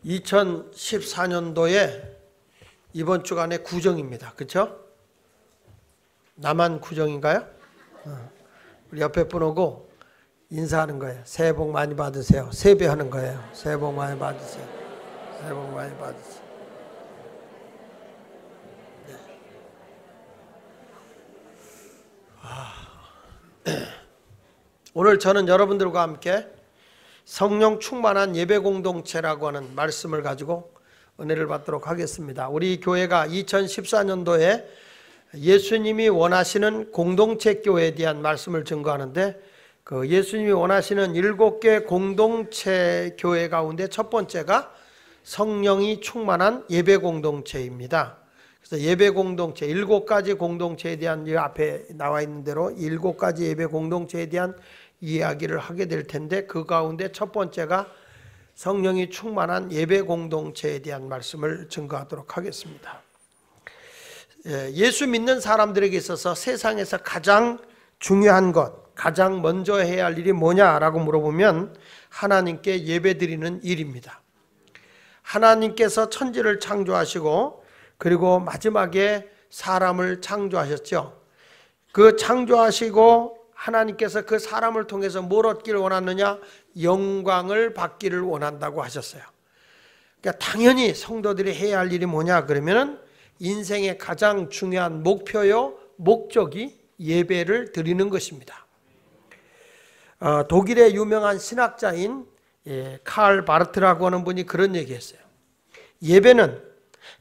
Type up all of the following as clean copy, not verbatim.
2014년도에 이번 주간에 구정입니다. 그렇죠? 나만 구정인가요? 우리 옆에 분 오고 인사하는 거예요. 새해 복 많이 받으세요. 세배하는 거예요. 새해 복 많이 받으세요. 새해 복 많이 받으세요. 네. 오늘 저는 여러분들과 함께 성령 충만한 예배 공동체라고 하는 말씀을 가지고 은혜를 받도록 하겠습니다. 우리 교회가 2014년도에 예수님이 원하시는 공동체 교회에 대한 말씀을 증거하는데, 그 예수님이 원하시는 7개 공동체 교회 가운데 첫 번째가 성령이 충만한 예배 공동체입니다. 그래서 예배 공동체, 7가지 공동체에 대한, 이 앞에 나와 있는 대로 7가지 예배 공동체에 대한 이야기를 하게 될 텐데, 그 가운데 첫 번째가 성령이 충만한 예배 공동체에 대한 말씀을 증거하도록 하겠습니다. 예수 믿는 사람들에게 있어서 세상에서 가장 중요한 것, 가장 먼저 해야 할 일이 뭐냐라고 물어보면 하나님께 예배드리는 일입니다. 하나님께서 천지를 창조하시고 그리고 마지막에 사람을 창조하셨죠. 그 창조하시고 하나님께서 그 사람을 통해서 뭘 얻기를 원하느냐? 영광을 받기를 원한다고 하셨어요. 그러니까 당연히 성도들이 해야 할 일이 뭐냐 그러면은 인생의 가장 중요한 목표요, 목적이 예배를 드리는 것입니다. 독일의 유명한 신학자인 칼 바르트라고 하는 분이 그런 얘기했어요. 예배는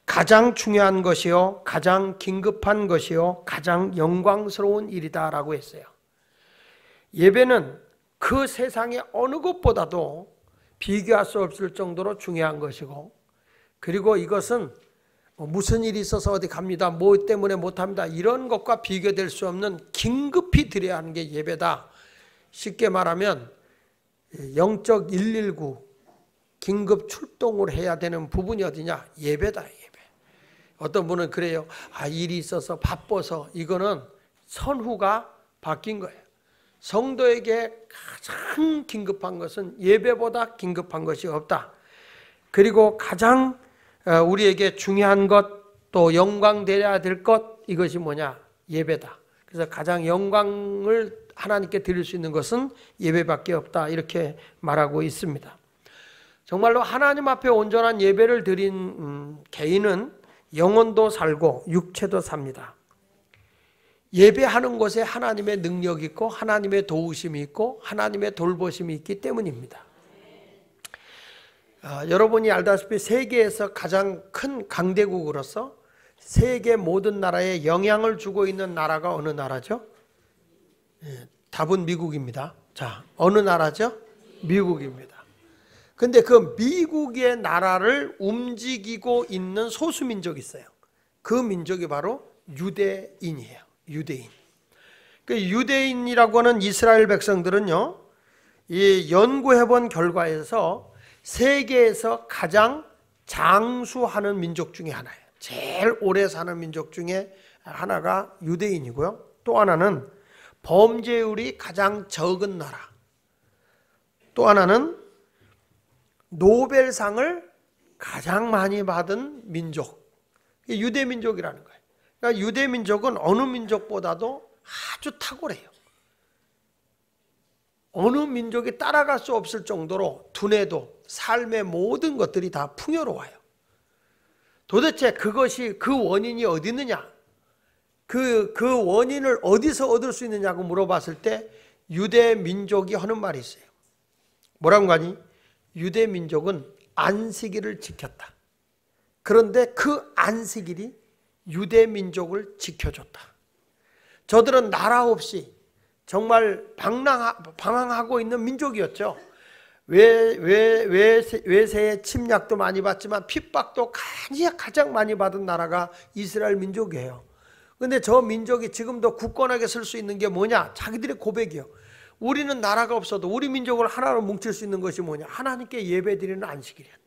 가장 중요한 것이요, 가장 긴급한 것이요, 가장 영광스러운 일이다라고 했어요. 예배는 그 세상의 어느 것보다도 비교할 수 없을 정도로 중요한 것이고, 그리고 이것은 무슨 일이 있어서 어디 갑니다, 뭐 때문에 못합니다, 이런 것과 비교될 수 없는 긴급히 드려야 하는 게 예배다. 쉽게 말하면 영적 119 긴급 출동을 해야 되는 부분이 어디냐? 예배다. 예배. 어떤 분은 그래요. 일이 있어서 바빠서. 이거는 선후가 바뀐 거예요. 성도에게 가장 긴급한 것은 예배보다 긴급한 것이 없다. 그리고 가장 우리에게 중요한 것, 또 영광되어야 될 것, 이것이 뭐냐? 예배다. 그래서 가장 영광을 하나님께 드릴 수 있는 것은 예배밖에 없다, 이렇게 말하고 있습니다. 정말로 하나님 앞에 온전한 예배를 드린 개인은 영혼도 살고 육체도 삽니다. 예배하는 것에 하나님의 능력이 있고 하나님의 도우심이 있고 하나님의 돌보심이 있기 때문입니다. 여러분이 알다시피 세계에서 가장 큰 강대국으로서 세계 모든 나라에 영향을 주고 있는 나라가 어느 나라죠? 답은 미국입니다. 자, 어느 나라죠? 미국입니다. 근데 그 미국의 나라를 움직이고 있는 소수민족이 있어요. 그 민족이 바로 유대인이에요. 유대인. 그 유대인이라고 하는 이스라엘 백성들은요, 이 연구해본 결과에서 세계에서 가장 장수하는 민족 중에 하나예요. 제일 오래 사는 민족 중에 하나가 유대인이고요. 또 하나는 범죄율이 가장 적은 나라. 또 하나는 노벨상을 가장 많이 받은 민족. 유대민족이라는 거예요. 그러니까 유대민족은 어느 민족보다도 아주 탁월해요. 어느 민족이 따라갈 수 없을 정도로 두뇌도 삶의 모든 것들이 다 풍요로워요. 도대체 그것이, 그 원인이 어디 있느냐? 그 원인을 어디서 얻을 수 있느냐고 물어봤을 때 유대민족이 하는 말이 있어요. 뭐라고 하니? 유대민족은 안식일을 지켰다. 그런데 그 안식일이 유대민족을 지켜줬다. 저들은 나라 없이 정말 방황하고 있는 민족이었죠. 외세의 침략도 많이 받지만 핍박도 가장 많이 받은 나라가 이스라엘 민족이에요. 그런데 저 민족이 지금도 굳건하게 설 수 있는 게 뭐냐? 자기들의 고백이요. 우리는 나라가 없어도 우리 민족을 하나로 뭉칠 수 있는 것이 뭐냐? 하나님께 예배드리는 안식일이었다.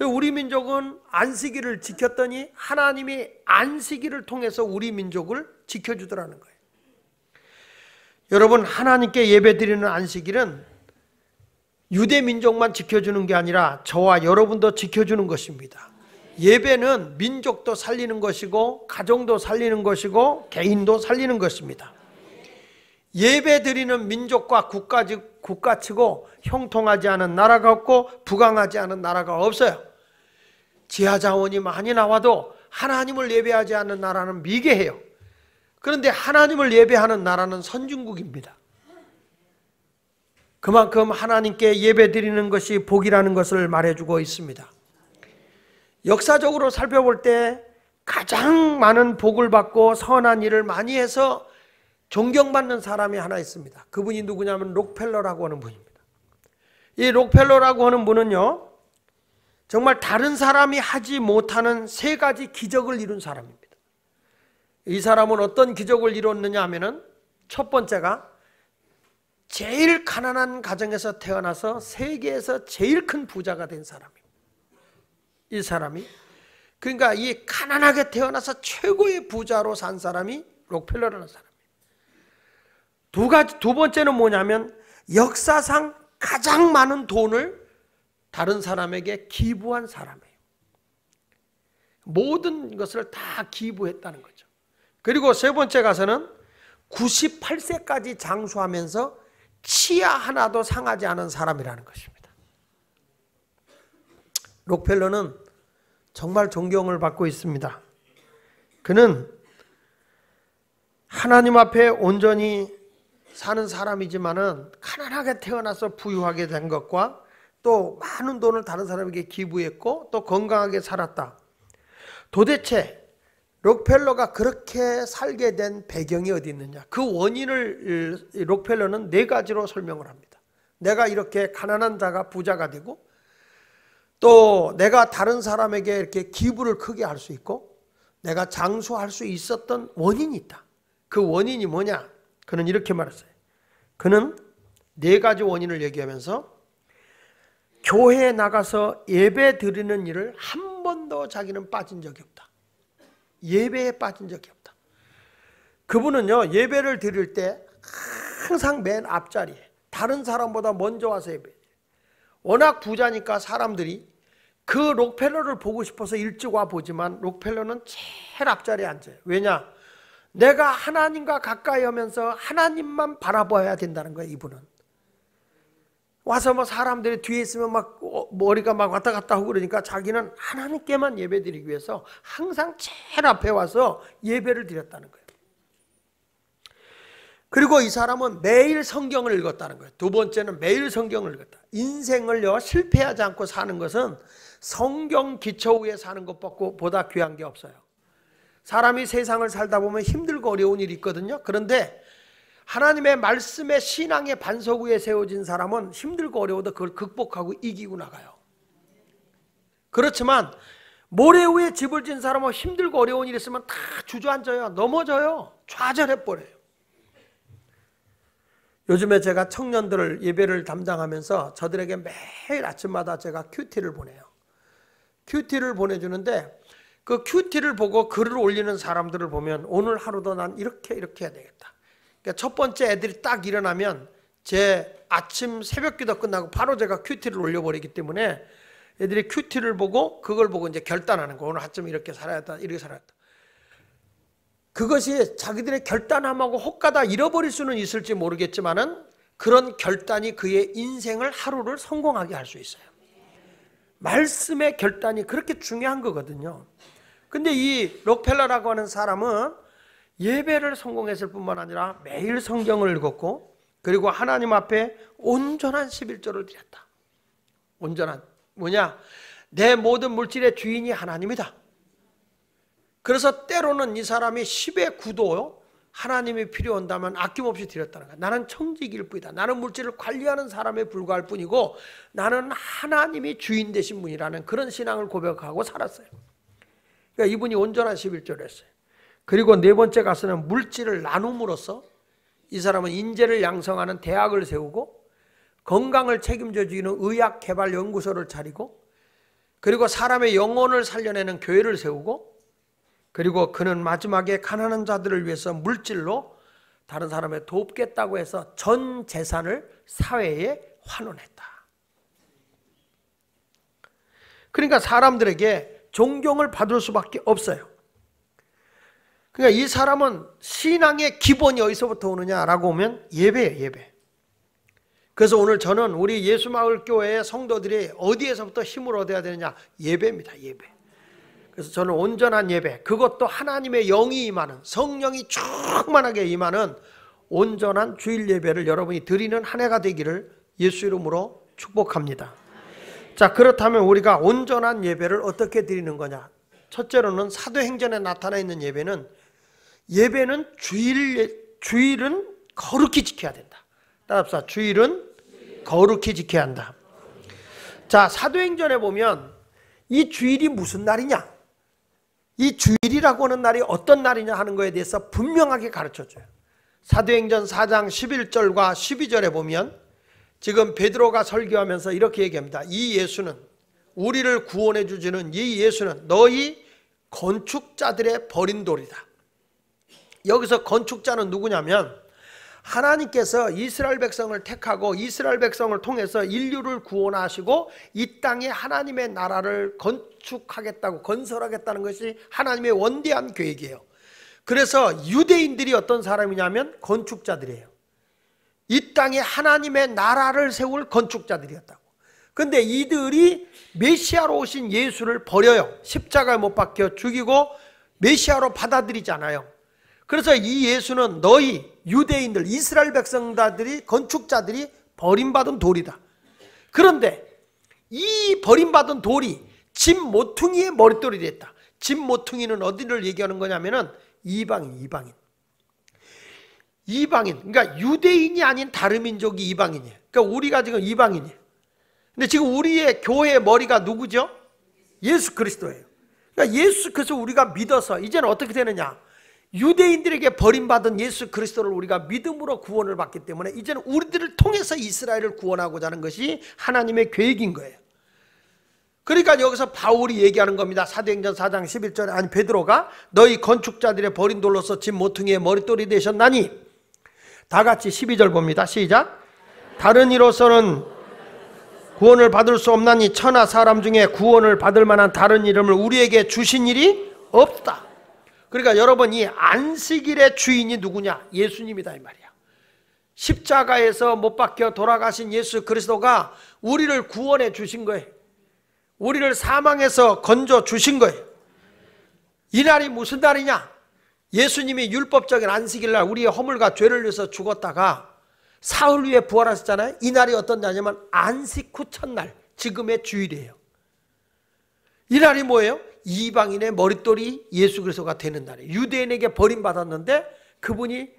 우리 민족은 안식일을 지켰더니 하나님이 안식일을 통해서 우리 민족을 지켜주더라는 거예요. 여러분, 하나님께 예배드리는 안식일은 유대 민족만 지켜주는 게 아니라 저와 여러분도 지켜주는 것입니다. 예배는 민족도 살리는 것이고 가정도 살리는 것이고 개인도 살리는 것입니다. 예배 드리는 민족과 국가치고 형통하지 않은 나라가 없고 부강하지 않은 나라가 없어요. 지하자원이 많이 나와도 하나님을 예배하지 않는 나라는 미개해요. 그런데 하나님을 예배하는 나라는 선진국입니다. 그만큼 하나님께 예배 드리는 것이 복이라는 것을 말해주고 있습니다. 역사적으로 살펴볼 때 가장 많은 복을 받고 선한 일을 많이 해서 존경받는 사람이 하나 있습니다. 그분이 누구냐면 록펠러라고 하는 분입니다. 이 록펠러라고 하는 분은요, 정말 다른 사람이 하지 못하는 3가지 기적을 이룬 사람입니다. 이 사람은 어떤 기적을 이뤘느냐 하면은, 첫 번째가 제일 가난한 가정에서 태어나서 세계에서 제일 큰 부자가 된 사람입니다. 이 사람이, 그러니까 이 가난하게 태어나서 최고의 부자로 산 사람이 록펠러라는 사람입니다. 두 번째는 뭐냐면 역사상 가장 많은 돈을 다른 사람에게 기부한 사람이에요. 모든 것을 다 기부했다는 거죠. 그리고 세 번째 가서는 98세까지 장수하면서 치아 하나도 상하지 않은 사람이라는 것입니다. 록펠러는 정말 존경을 받고 있습니다. 그는 하나님 앞에 온전히 사는 사람이지만은 가난하게 태어나서 부유하게 된 것과 또 많은 돈을 다른 사람에게 기부했고 또 건강하게 살았다. 도대체 록펠러가 그렇게 살게 된 배경이 어디 있느냐? 그 원인을 록펠러는 4가지로 설명을 합니다. 내가 이렇게 가난한 자가 부자가 되고, 또 내가 다른 사람에게 이렇게 기부를 크게 할 수 있고, 내가 장수할 수 있었던 원인이 있다. 그 원인이 뭐냐? 그는 이렇게 말했어요. 그는 4가지 원인을 얘기하면서 교회에 나가서 예배 드리는 일을 한 번도 자기는 빠진 적이 없다. 예배에 빠진 적이 없다. 그분은요, 예배를 드릴 때 항상 맨 앞자리에 다른 사람보다 먼저 와서 예배. 워낙 부자니까 사람들이 그 록펠러를 보고 싶어서 일찍 와 보지만 록펠러는 제일 앞자리에 앉아요. 왜냐? 내가 하나님과 가까이 하면서 하나님만 바라봐야 된다는 거예요. 이분은 와서 뭐 사람들이 뒤에 있으면 막 머리가 막 왔다 갔다 하고 그러니까 자기는 하나님께만 예배 드리기 위해서 항상 제일 앞에 와서 예배를 드렸다는 거예요. 그리고 이 사람은 매일 성경을 읽었다는 거예요. 두 번째는 매일 성경을 읽었다. 인생을요, 실패하지 않고 사는 것은 성경 기초 위에 사는 것보다 귀한 게 없어요. 사람이 세상을 살다 보면 힘들고 어려운 일이 있거든요. 그런데 하나님의 말씀의 신앙의 반석 위에 세워진 사람은 힘들고 어려워도 그걸 극복하고 이기고 나가요. 그렇지만 모래 위에 집을 진 사람은 힘들고 어려운 일이 있으면 다 주저앉아요. 넘어져요. 좌절해버려요. 요즘에 제가 청년들을 예배를 담당하면서 저들에게 매일 아침마다 제가 큐티를 보내요. 큐티를 보내주는데 그 큐티를 보고 글을 올리는 사람들을 보면 오늘 하루도 난 이렇게 해야 되겠다. 그러니까 첫 번째 애들이 딱 일어나면 제 아침 새벽기도 끝나고 바로 제가 큐티를 올려버리기 때문에 애들이 큐티를 보고 그걸 보고 이제 결단하는 거. 오늘 아침 이렇게 살아야겠다, 이렇게 살아야겠다. 그것이 자기들의 결단함하고 혹가다 잃어버릴 수는 있을지 모르겠지만은 그런 결단이 그의 인생을 하루를 성공하게 할 수 있어요. 말씀의 결단이 그렇게 중요한 거거든요. 근데 이 록펠러라고 하는 사람은 예배를 성공했을 뿐만 아니라 매일 성경을 읽었고 그리고 하나님 앞에 온전한 11조를 드렸다. 온전한 뭐냐? 내 모든 물질의 주인이 하나님이다. 그래서 때로는 이 사람이 10의 9도 하나님이 필요 한다면 아낌없이 드렸다는 거야. 나는 청직일 뿐이다. 나는 물질을 관리하는 사람에 불과할 뿐이고 나는 하나님이 주인 되신 분이라는 그런 신앙을 고백하고 살았어요. 그러니까 이분이 온전한 11조를 했어요. 그리고 4번째 가서는 물질을 나눔으로써 이 사람은 인재를 양성하는 대학을 세우고 건강을 책임져 주는 의학개발연구소를 차리고 그리고 사람의 영혼을 살려내는 교회를 세우고 그리고 그는 마지막에 가난한 자들을 위해서 물질로 다른 사람을 돕겠다고 해서 전 재산을 사회에 환원했다. 그러니까 사람들에게 존경을 받을 수밖에 없어요. 그러니까 이 사람은 신앙의 기본이 어디서부터 오느냐라고 하면 예배예요, 예배. 그래서 오늘 저는 우리 예수마을교회의 성도들이 어디에서부터 힘을 얻어야 되느냐? 예배입니다, 예배. 그래서 저는 온전한 예배, 그것도 하나님의 영이 임하는, 성령이 충만하게 임하는 온전한 주일 예배를 여러분이 드리는 한 해가 되기를 예수 이름으로 축복합니다. 자, 그렇다면 우리가 온전한 예배를 어떻게 드리는 거냐? 첫째로는 사도행전에 나타나 있는 예배는 주일은 거룩히 지켜야 된다. 따라합시다. 주일은 거룩히 지켜야 한다. 자, 사도행전에 보면 이 주일이 무슨 날이냐? 이 주일이라고 하는 날이 어떤 날이냐 하는 거에 대해서 분명하게 가르쳐줘요. 사도행전 4장 11절과 12절에 보면 지금 베드로가 설교하면서 이렇게 얘기합니다. 이 예수는, 우리를 구원해 주시는 이 예수는 너희 건축자들의 버린 돌이다. 여기서 건축자는 누구냐면 하나님께서 이스라엘 백성을 택하고 이스라엘 백성을 통해서 인류를 구원하시고 이 땅에 하나님의 나라를 건축하겠다고, 건설하겠다는 것이 하나님의 원대한 계획이에요. 그래서 유대인들이 어떤 사람이냐면 건축자들이에요. 이 땅에 하나님의 나라를 세울 건축자들이었다고. 그런데 이들이 메시아로 오신 예수를 버려요. 십자가에 못 박혀 죽이고 메시아로 받아들이지 않아요. 그래서 이 예수는 너희 유대인들, 이스라엘 백성들이, 건축자들이 버림받은 돌이다. 그런데 이 버림받은 돌이 집 모퉁이의 머릿돌이 됐다. 집 모퉁이는 어디를 얘기하는 거냐면은 이방인. 그러니까 유대인이 아닌 다른 민족이 이방인이에요. 그러니까 우리가 지금 이방인이에요. 근데 지금 우리의 교회의 머리가 누구죠? 예수 그리스도예요. 그러니까 그래서 우리가 믿어서 이제는 어떻게 되느냐? 유대인들에게 버림받은 예수 그리스도를 우리가 믿음으로 구원을 받기 때문에 이제는 우리들을 통해서 이스라엘을 구원하고자 하는 것이 하나님의 계획인 거예요. 그러니까 여기서 바울이 얘기하는 겁니다. 사도행전 4장 11절에, 아니 베드로가 너희 건축자들의 버린 돌로서 집 모퉁이의 머릿돌이 되셨나니, 다 같이 12절 봅니다. 시작. 다른 이로서는 구원을 받을 수 없나니 천하 사람 중에 구원을 받을 만한 다른 이름을 우리에게 주신 일이 없다. 그러니까 여러분, 이 안식일의 주인이 누구냐? 예수님이다 이 말이야. 십자가에서 못 박혀 돌아가신 예수 그리스도가 우리를 구원해 주신 거예요. 우리를 사망에서 건져 주신 거예요. 이 날이 무슨 날이냐? 예수님이 율법적인 안식일 날 우리의 허물과 죄를 위해서 죽었다가 사흘 후에 부활하셨잖아요. 이 날이 어떤 날이냐면 안식 후 첫날, 지금의 주일이에요. 이 날이 뭐예요? 이방인의 머릿돌이 예수 그리스도가 되는 날이에요. 유대인에게 버림받았는데 그분이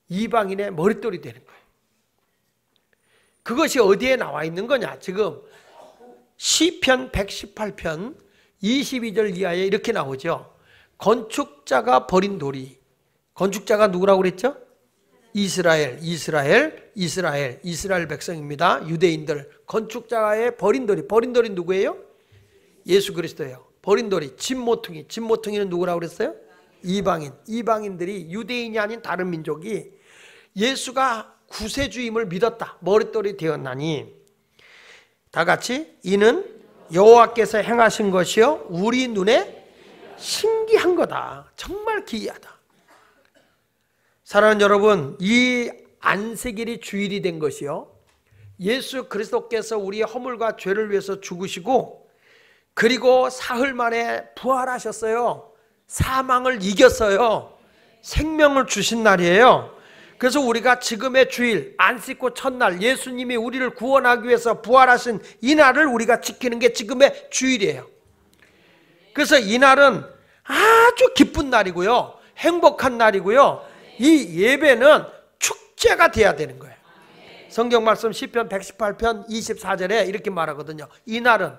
이방인의 머릿돌이 되는 거예요. 그것이 어디에 나와 있는 거냐? 지금 시편 118편 22절 이하에 이렇게 나오죠. 건축자가 버린 돌이, 건축자가 누구라고 그랬죠? 이스라엘 백성입니다. 유대인들. 건축자의 버린 돌이 누구예요? 예수 그리스도예요. 버린 돌이 집 모퉁이는 누구라고 그랬어요? 이방인들이, 유대인이 아닌 다른 민족이 예수가 구세주임을 믿었다. 머릿돌이 되었나니, 다 같이 이는 여호와께서 행하신 것이요 우리 눈에 신기한 거다. 정말 기이하다. 사랑하는 여러분, 이 안식일이 주일이 된 것이요, 예수 그리스도께서 우리의 허물과 죄를 위해서 죽으시고 그리고 사흘 만에 부활하셨어요. 사망을 이겼어요. 생명을 주신 날이에요. 그래서 우리가 지금의 주일, 안식 후 첫날, 예수님이 우리를 구원하기 위해서 부활하신 이 날을 우리가 지키는 게 지금의 주일이에요. 그래서 이 날은 아주 기쁜 날이고요, 행복한 날이고요, 이 예배는 축제가 돼야 되는 거예요. 성경 말씀 시편 118편 24절에 이렇게 말하거든요. 이 날은,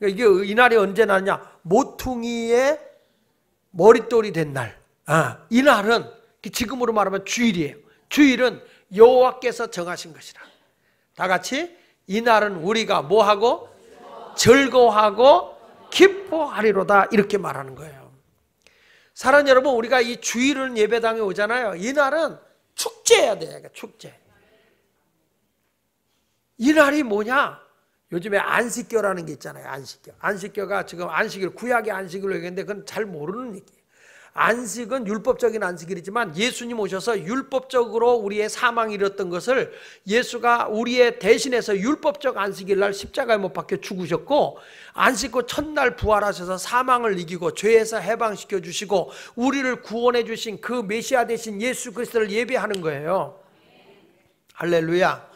이 날이 언제 나냐? 모퉁이의 머릿돌이 된 날. 이 날은 지금으로 말하면 주일이에요. 주일은 여호와께서 정하신 것이라. 다 같이 이 날은 우리가 뭐하고? 즐거워하고 기뻐하리로다, 이렇게 말하는 거예요. 사랑하는 여러분, 우리가 이 주일은 예배당에 오잖아요. 이 날은 축제해야 돼요. 축제. 이 날이 뭐냐? 요즘에 안식교라는 게 있잖아요. 안식교. 안식교가 지금 안식일, 구약의 안식일로 얘기했는데 그건 잘 모르는 얘기예요. 안식은 율법적인 안식일이지만 예수님 오셔서 율법적으로 우리의 사망이 일었던 것을 예수가 우리의 대신해서 율법적 안식일 날 십자가에 못 박혀 죽으셨고, 안식고 첫날 부활하셔서 사망을 이기고 죄에서 해방시켜 주시고 우리를 구원해 주신 그 메시아 되신 예수 그리스도를 예배하는 거예요. 할렐루야.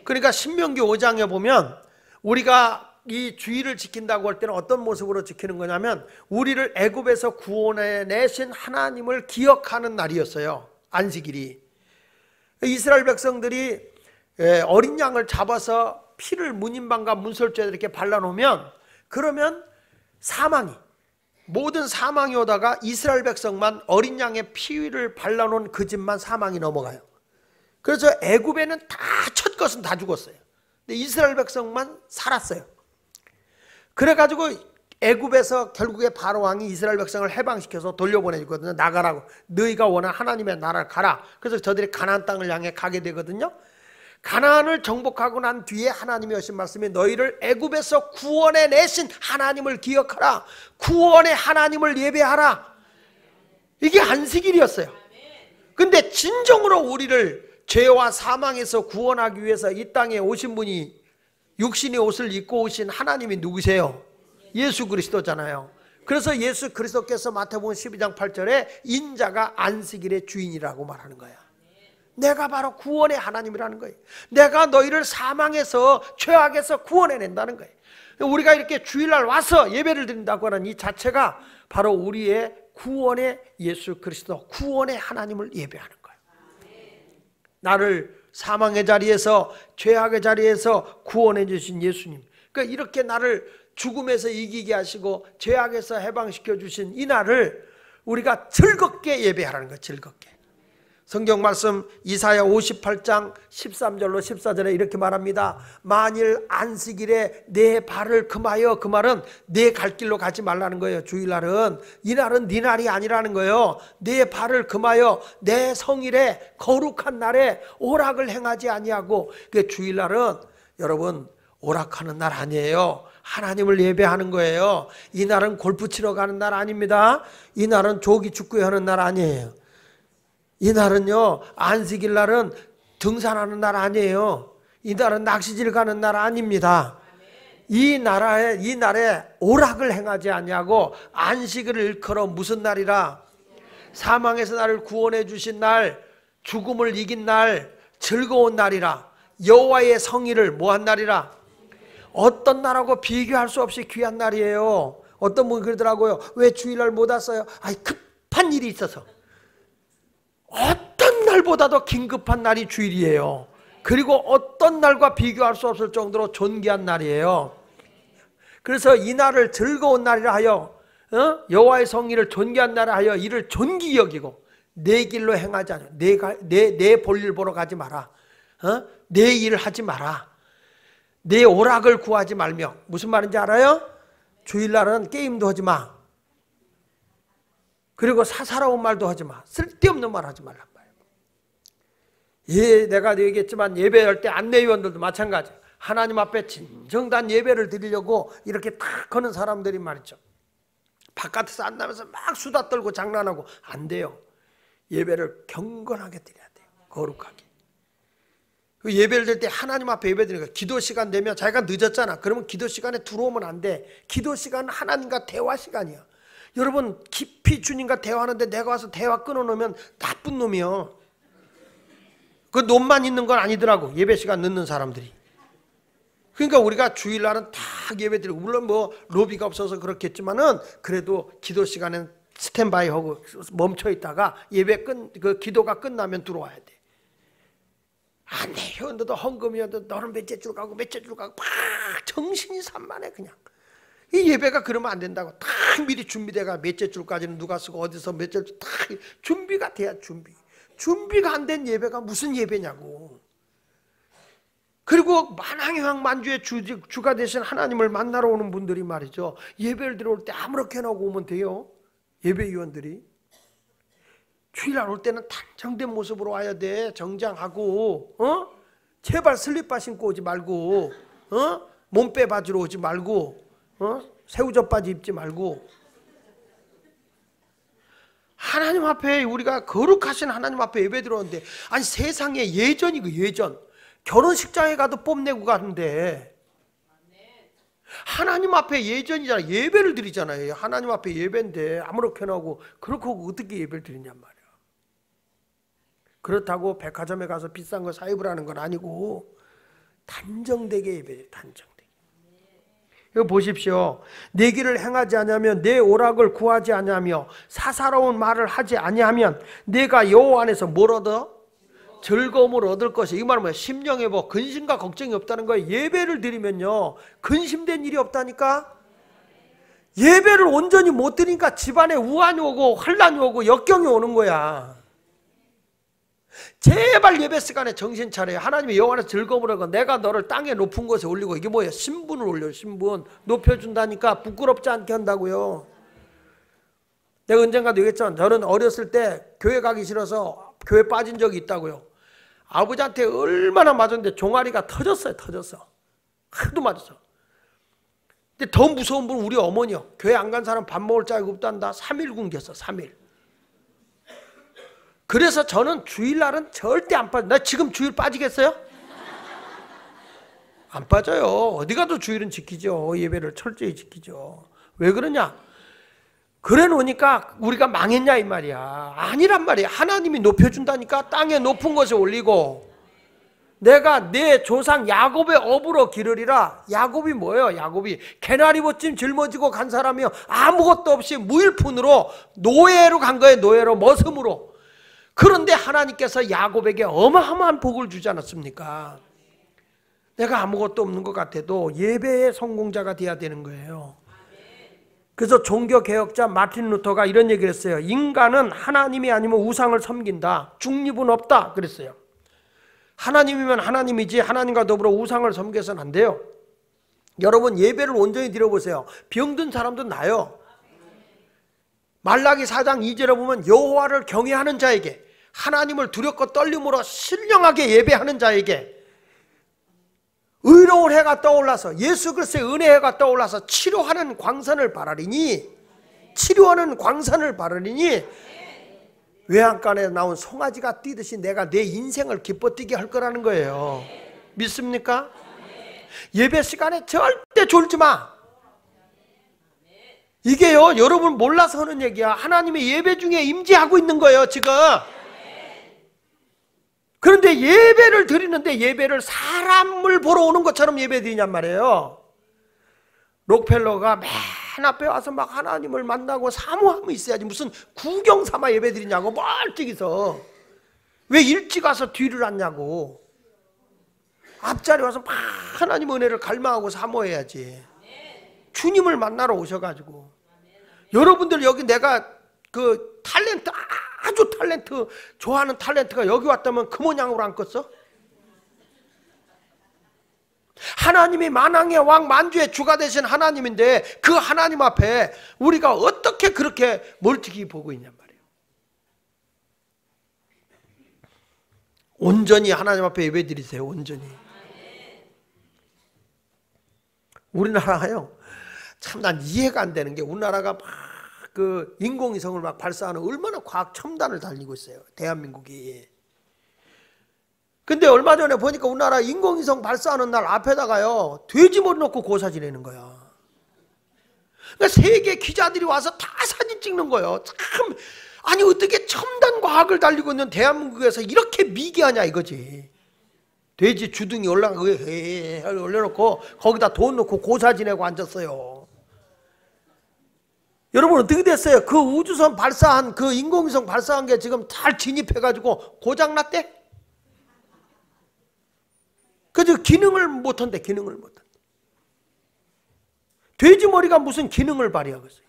그러니까 신명기 5장에 보면 우리가 이 주의를 지킨다고 할 때는 어떤 모습으로 지키는 거냐면, 우리를 애굽에서 구원해 내신 하나님을 기억하는 날이었어요. 안식일이. 이스라엘 백성들이 어린 양을 잡아서 피를 문인방과 문설주에 이렇게 발라놓으면, 그러면 사망이, 모든 사망이 오다가 이스라엘 백성만 어린 양의 피를 발라놓은 그 집만 사망이 넘어가요. 그래서 애굽에는 다 첫 것은 다 죽었어요. 근데 이스라엘 백성만 살았어요. 그래가지고 애굽에서 결국에 바로 왕이 이스라엘 백성을 해방시켜서 돌려보내주거든요. 나가라고. 너희가 원하는 하나님의 나라를 가라. 그래서 저들이 가나안 땅을 향해 가게 되거든요. 가나안을 정복하고 난 뒤에 하나님이 하신 말씀이, 너희를 애굽에서 구원해 내신 하나님을 기억하라. 구원의 하나님을 예배하라. 이게 안식일이었어요. 근데 진정으로 우리를 죄와 사망에서 구원하기 위해서 이 땅에 오신 분이, 육신의 옷을 입고 오신 하나님이 누구세요? 예수 그리스도잖아요. 그래서 예수 그리스도께서 마태복음 12장 8절에 인자가 안식일의 주인이라고 말하는 거야. 내가 바로 구원의 하나님이라는 거예요. 내가 너희를 사망에서, 죄악에서 구원해낸다는 거예요. 우리가 이렇게 주일날 와서 예배를 드린다고 하는 이 자체가 바로 우리의 구원의 예수 그리스도, 구원의 하나님을 예배하는 거예요. 나를 사망의 자리에서, 죄악의 자리에서 구원해 주신 예수님, 그러니까 이렇게 나를 죽음에서 이기게 하시고 죄악에서 해방시켜 주신 이 날을 우리가 즐겁게 예배하라는 거예요. 즐겁게. 성경 말씀 이사야 58장 13절로 14절에 이렇게 말합니다. 만일 안식일에 내 발을 금하여, 그 말은 내 갈 길로 가지 말라는 거예요. 주일날은, 이 날은 네 날이 아니라는 거예요. 내 발을 금하여 내 성일에, 거룩한 날에 오락을 행하지 아니하고. 그 주일날은 여러분 오락하는 날 아니에요. 하나님을 예배하는 거예요. 이 날은 골프 치러 가는 날 아닙니다. 이 날은 조기 축구하는 날 아니에요. 이 날은요, 안식일 날은 등산하는 날 아니에요. 이 날은 낚시질 가는 날 아닙니다. 이 날에 오락을 행하지 아니하고 안식을 일컬어 무슨 날이라? 사망에서 나를 구원해 주신 날, 죽음을 이긴 날, 즐거운 날이라. 여호와의 성일을 뭐한 날이라? 어떤 날하고 비교할 수 없이 귀한 날이에요. 어떤 분이 그러더라고요. 왜 주일날 못 왔어요? 아이, 급한 일이 있어서. 어떤 날보다도 긴급한 날이 주일이에요. 그리고 어떤 날과 비교할 수 없을 정도로 존귀한 날이에요. 그래서 이 날을 즐거운 날이라 하여, 여호와의 성일을 존귀한 날이라 하여 이를 존귀 여기고 내 길로 행하지 않아. 내 볼일 보러 가지 마라. 내 일을 하지 마라. 내 오락을 구하지 말며. 무슨 말인지 알아요? 주일날은 게임도 하지 마. 그리고 사사로운 말도 하지 마. 쓸데없는 말 하지 말란 말이에요. 예, 내가 얘기했지만 예배할 때 안내위원들도 마찬가지. 하나님 앞에 진정단 예배를 드리려고 이렇게 탁 거는 사람들이 말이죠. 바깥에서 안 나면서 막 수다 떨고 장난하고 안 돼요. 예배를 경건하게 드려야 돼요. 거룩하게. 그 예배를 드릴 때 하나님 앞에 예배 드리는 거예요. 기도 시간 되면 자기가 늦었잖아. 그러면 기도 시간에 들어오면 안 돼. 기도 시간은 하나님과 대화 시간이야. 여러분 깊이 주님과 대화하는데 내가 와서 대화 끊어놓으면 나쁜 놈이요. 그 놈만 있는 건 아니더라고. 예배 시간 늦는 사람들이. 그러니까 우리가 주일날은 다 예배드리고, 물론 뭐 로비가 없어서 그렇겠지만은 그래도 기도 시간엔 스탠바이 하고 멈춰 있다가 예배 그 기도가 끝나면 들어와야 돼. 안 돼. 회원들도 헌금이어도 너는 몇째 줄 가고 몇째 줄 가고 막 정신이 산만해 그냥. 이 예배가 그러면 안 된다고. 다 미리 준비돼가 몇째 줄까지는 누가 쓰고 어디서 몇째 줄 다 준비가 돼야 준비. 준비가 안 된 예배가 무슨 예배냐고. 그리고 만왕형만주의 주가 되신 하나님을 만나러 오는 분들이 말이죠. 예배를 들어올 때 아무렇게나 오면 돼요. 예배위원들이. 주일날 올 때는 단정된 모습으로 와야 돼. 정장하고 제발 슬리퍼 신고 오지 말고 몸빼 바지로 오지 말고 새우젓 바지 입지 말고 하나님 앞에 우리가 거룩하신 하나님 앞에 예배 드렸는데 아니 세상에 예전이고 예전 결혼식장에 가도 뽐내고 가는데 하나님 앞에 예전이잖아. 예배를 드리잖아요. 하나님 앞에 예배인데 아무렇게나 하고 그렇게 하고 어떻게 예배를 드리냔 말이야. 그렇다고 백화점에 가서 비싼 거 사 입으라는 건 아니고 단정되게 예배해요. 단정되게. 이거 보십시오. 내 길을 행하지 아니하며 내 오락을 구하지 아니하며 사사로운 말을 하지 아니하면 내가 여호와 안에서 뭘 얻어? 즐거움을 얻을 것이. 이 말은 뭐야? 심령에 뭐 근심과 걱정이 없다는 거예요. 예배를 드리면요 근심된 일이 없다니까. 예배를 온전히 못 드리니까 집안에 우환이 오고 환란이 오고 역경이 오는 거야. 제발 예배 시간에 정신 차려요. 하나님의 여호와 안에서 즐거움을 하고 내가 너를 땅에 높은 곳에 올리고. 이게 뭐예요? 신분을 올려요. 신분 높여준다니까. 부끄럽지 않게 한다고요. 내가 언젠가도 얘기했잖아. 저는 어렸을 때 교회 가기 싫어서 교회 빠진 적이 있다고요. 아버지한테 얼마나 맞았는데 종아리가 터졌어요. 터졌어. 하도 맞았어. 근데 더 무서운 분은 우리 어머니요. 교회 안 간 사람 밥 먹을 자격 없단다. 3일 굶겼어. 3일. 그래서 저는 주일날은 절대 안 빠져. 나 지금 주일 빠지겠어요? 안 빠져요. 어디 가도 주일은 지키죠. 예배를 철저히 지키죠. 왜 그러냐? 그래 놓으니까 우리가 망했냐 이 말이야. 아니란 말이야. 하나님이 높여준다니까. 땅에 높은 곳에 올리고. 내가 내 조상 야곱의 업으로 기르리라. 야곱이 뭐예요? 야곱이 개나리봇짐 짊어지고 간 사람이요 아무것도 없이 무일푼으로 노예로 간 거예요. 노예로 머슴으로. 그런데 하나님께서 야곱에게 어마어마한 복을 주지 않았습니까? 내가 아무것도 없는 것 같아도 예배의 성공자가 돼야 되는 거예요. 그래서 종교개혁자 마틴 루터가 이런 얘기를 했어요. 인간은 하나님이 아니면 우상을 섬긴다. 중립은 없다 그랬어요. 하나님이면 하나님이지 하나님과 더불어 우상을 섬겨서는 안 돼요. 여러분 예배를 온전히 드려보세요. 병든 사람도 나요. 말라기 4장 2절에 보면 여호와를 경외하는 자에게 하나님을 두렵고 떨림으로 신령하게 예배하는 자에게 의로운 해가 떠올라서 예수 그리스도의 은혜의 해가 떠올라서 치료하는 광선을 바라리니 치료하는 광선을 바라리니 외양간에 나온 송아지가 뛰듯이 내가 내 인생을 기뻐 뛰게 할 거라는 거예요. 믿습니까? 예배 시간에 절대 졸지 마. 이게요 여러분 몰라서 하는 얘기야. 하나님의 예배 중에 임재하고 있는 거예요 지금. 그런데 예배를 드리는데 예배를 사람을 보러 오는 것처럼 예배 드리냔 말이에요. 록펠러가 맨 앞에 와서 막 하나님을 만나고 사모하면 있어야지 무슨 구경 삼아 예배 드리냐고 멀찍이서. 왜 일찍 와서 뒤를 앉냐고. 앞자리 와서 막 하나님 은혜를 갈망하고 사모해야지. 주님을 만나러 오셔가지고. 여러분들 여기 내가 그 탤런트 아주 탤런트 좋아하는 탤런트가 여기 왔다면 그 모양으로 안 껐어? 하나님이 만왕의 왕 만주의 주가 되신 하나님인데 그 하나님 앞에 우리가 어떻게 그렇게 멀찍이 보고 있냔 말이에요. 온전히 하나님 앞에 예배 드리세요. 온전히. 우리나라가요 참 난 이해가 안 되는 게 우리나라가 막 그 인공위성을 막 발사하는 얼마나 과학 첨단을 달리고 있어요. 대한민국이. 근데 얼마 전에 보니까 우리나라 인공위성 발사하는 날 앞에다가요 돼지머리 놓고 고사 지내는 거야. 그러니까 세계 기자들이 와서 다 사진 찍는 거예요. 참 아니 어떻게 첨단 과학을 달리고 있는 대한민국에서 이렇게 미개하냐 이거지. 돼지 주둥이 올려놓고 거기다 돈 넣고 고사 지내고 앉았어요. 여러분 어떻게 됐어요? 그 우주선 발사한 그 인공위성 발사한 게 지금 잘 진입해가지고 고장났대? 그래서 기능을 못한대. 기능을 못한대. 돼지 머리가 무슨 기능을 발휘하겠어요?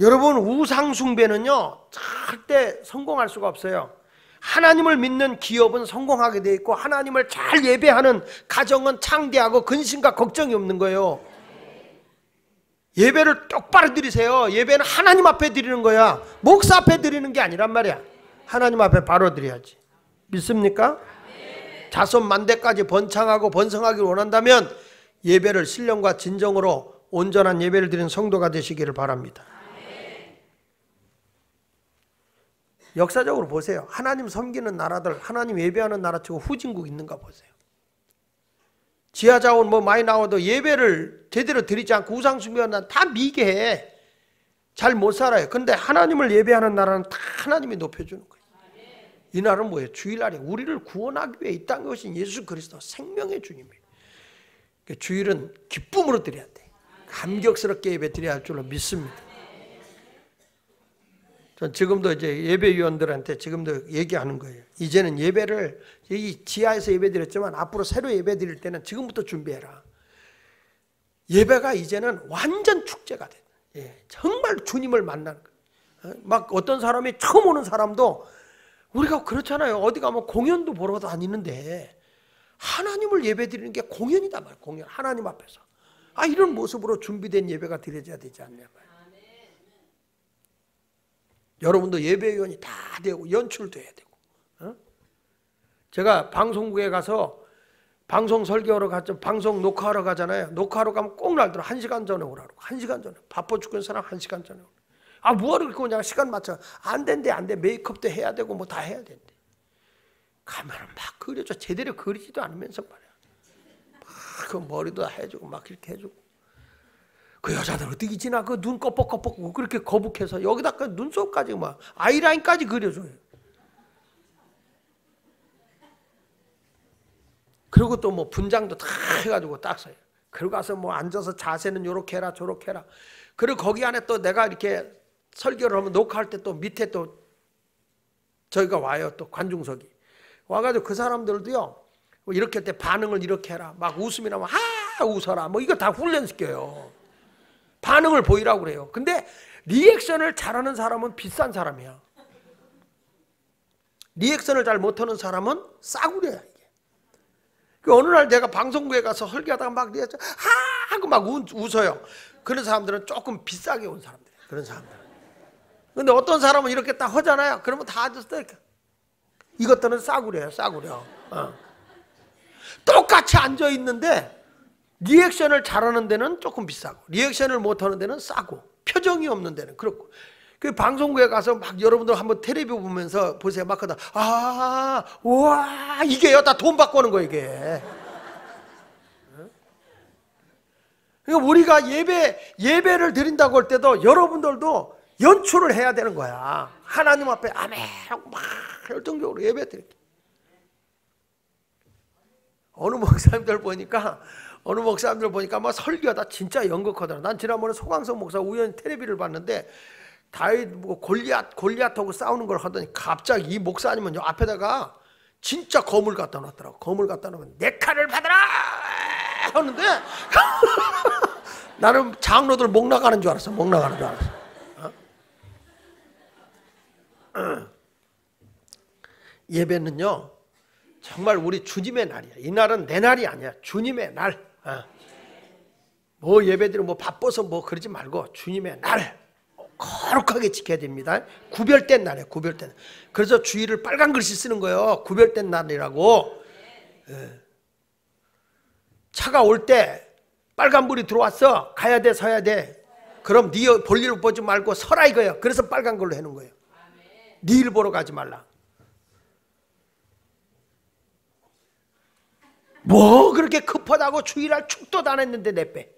여러분 우상 숭배는요 절대 성공할 수가 없어요. 하나님을 믿는 기업은 성공하게 돼 있고 하나님을 잘 예배하는 가정은 창대하고 근심과 걱정이 없는 거예요. 예배를 똑바로 드리세요. 예배는 하나님 앞에 드리는 거야. 목사 앞에 드리는 게 아니란 말이야. 하나님 앞에 바로 드려야지. 믿습니까? 자손 만대까지 번창하고 번성하기를 원한다면 예배를 신령과 진정으로 온전한 예배를 드리는 성도가 되시기를 바랍니다. 역사적으로 보세요. 하나님 섬기는 나라들, 하나님 예배하는 나라 치고 후진국 있는가 보세요. 지하자원 뭐 많이 나와도 예배를 제대로 드리지 않고 우상 숭배하는 다 미개해. 잘 못 살아요. 그런데 하나님을 예배하는 나라는 다 하나님이 높여주는 거예요. 이 날은 뭐예요? 주일날에 우리를 구원하기 위해 이 땅에 오신 예수 그리스도 생명의 주님이에요. 주일은 기쁨으로 드려야 돼. 감격스럽게 예배 드려야 할 줄로 믿습니다. 전 지금도 이제 예배위원들한테 지금도 얘기하는 거예요. 이제는 예배를 이 지하에서 예배 드렸지만 앞으로 새로 예배 드릴 때는 지금부터 준비해라. 예배가 이제는 완전 축제가 돼. 정말 주님을 만나는 거예요. 막 어떤 사람이 처음 오는 사람도 우리가 그렇잖아요. 어디 가면 공연도 보러 다니는데 하나님을 예배 드리는 게 공연이다 말이에요. 공연. 하나님 앞에서. 이런 모습으로 준비된 예배가 드려져야 되지 않냐 말이에요. 여러분도 예배위원이 다 되고 연출도 해야 되고. 제가 방송국에 가서 방송 설교하러 갔죠. 방송 녹화하러 가잖아요. 녹화하러 가면 꼭 날더라. 1시간 전에 오라고. 1시간 전에. 바빠 죽는 사람 1시간 전에 오라고. 뭐하러 그렇게 오냐. 시간 맞춰. 안 된대 안 돼. 메이크업도 해야 되고 뭐 다 해야 된대. 가면은 막 그려줘. 제대로 그리지도 않으면서 말이야. 막 그 머리도 해주고 막 이렇게 해주고. 그 여자들 어떻게 지나 그 눈 껍벅껍벅 그렇게 거북해서 여기다 그 눈썹까지 막 아이라인까지 그려줘요. 그리고 또 뭐 분장도 다 해가지고 딱 써요. 그리고 가서 뭐 앉아서 자세는 요렇게 해라 저렇게 해라. 그리고 거기 안에 또 내가 이렇게 설교를 하면 녹화할 때 또 밑에 또 저희가 와요. 또 관중석이 와가지고 그 사람들도요 이렇게 할 때 반응을 이렇게 해라. 막 웃음이 나면 웃어라. 뭐 이거 다 훈련시켜요. 반응을 보이라고 그래요. 근데 리액션을 잘하는 사람은 비싼 사람이야. 리액션을 잘 못하는 사람은 싸구려야 이게. 그 어느 날 내가 방송국에 가서 설교하다가 막 리액션 하고 막 웃어요. 그런 사람들은 조금 비싸게 온 사람들이에요. 그런 사람들은. 근데 어떤 사람은 이렇게 딱 하잖아요. 그러면 다 앉아서 이렇게. 이것들은 싸구려예요. 싸구려. 똑같이 앉아 있는데 리액션을 잘하는 데는 조금 비싸고 리액션을 못하는 데는 싸고 표정이 없는 데는 그렇고. 그 방송국에 가서 막 여러분들 한번 텔레비 보면서 보세요. 막 하다 우와 이게요 다 돈 받고 오는 거예요 이게. 그러니까 우리가 예배를 드린다고 할 때도 여러분들도 연출을 해야 되는 거야. 하나님 앞에 아멘 하고 막 열정적으로 예배 드릴게. 어느 목사님들 보니까 막 설교하다 진짜 연극하더라. 난 지난번에 소강성 목사 우연히 텔레비를 봤는데 다윗 뭐 골리앗하고 싸우는 걸 하더니 갑자기 이 목사님은 앞에다가 진짜 검을 갖다 놨더라고. 검을 갖다 놓으면 내 칼을 받아라 하는데 나는 장로들 목 나가는 줄 알았어. 목 나가는 줄 알았어. 예배는요 정말 우리 주님의 날이야. 이 날은 내 날이 아니야. 주님의 날. 뭐 예배드리면 뭐 바빠서 뭐 그러지 말고 주님의 날 거룩하게 지켜야 됩니다. 구별된 날이에요. 구별된 날. 그래서 주일을 빨간 글씨 쓰는 거예요. 구별된 날이라고. 차가 올 때 빨간불이 들어왔어. 가야 돼 서야 돼. 그럼 네 볼일 보지 말고 서라 이거예요. 그래서 빨간 걸로 해놓은 거예요. 네 일 보러 가지 말라. 뭐 그렇게 급하다고 주일날 축도도 안 했는데 내빼.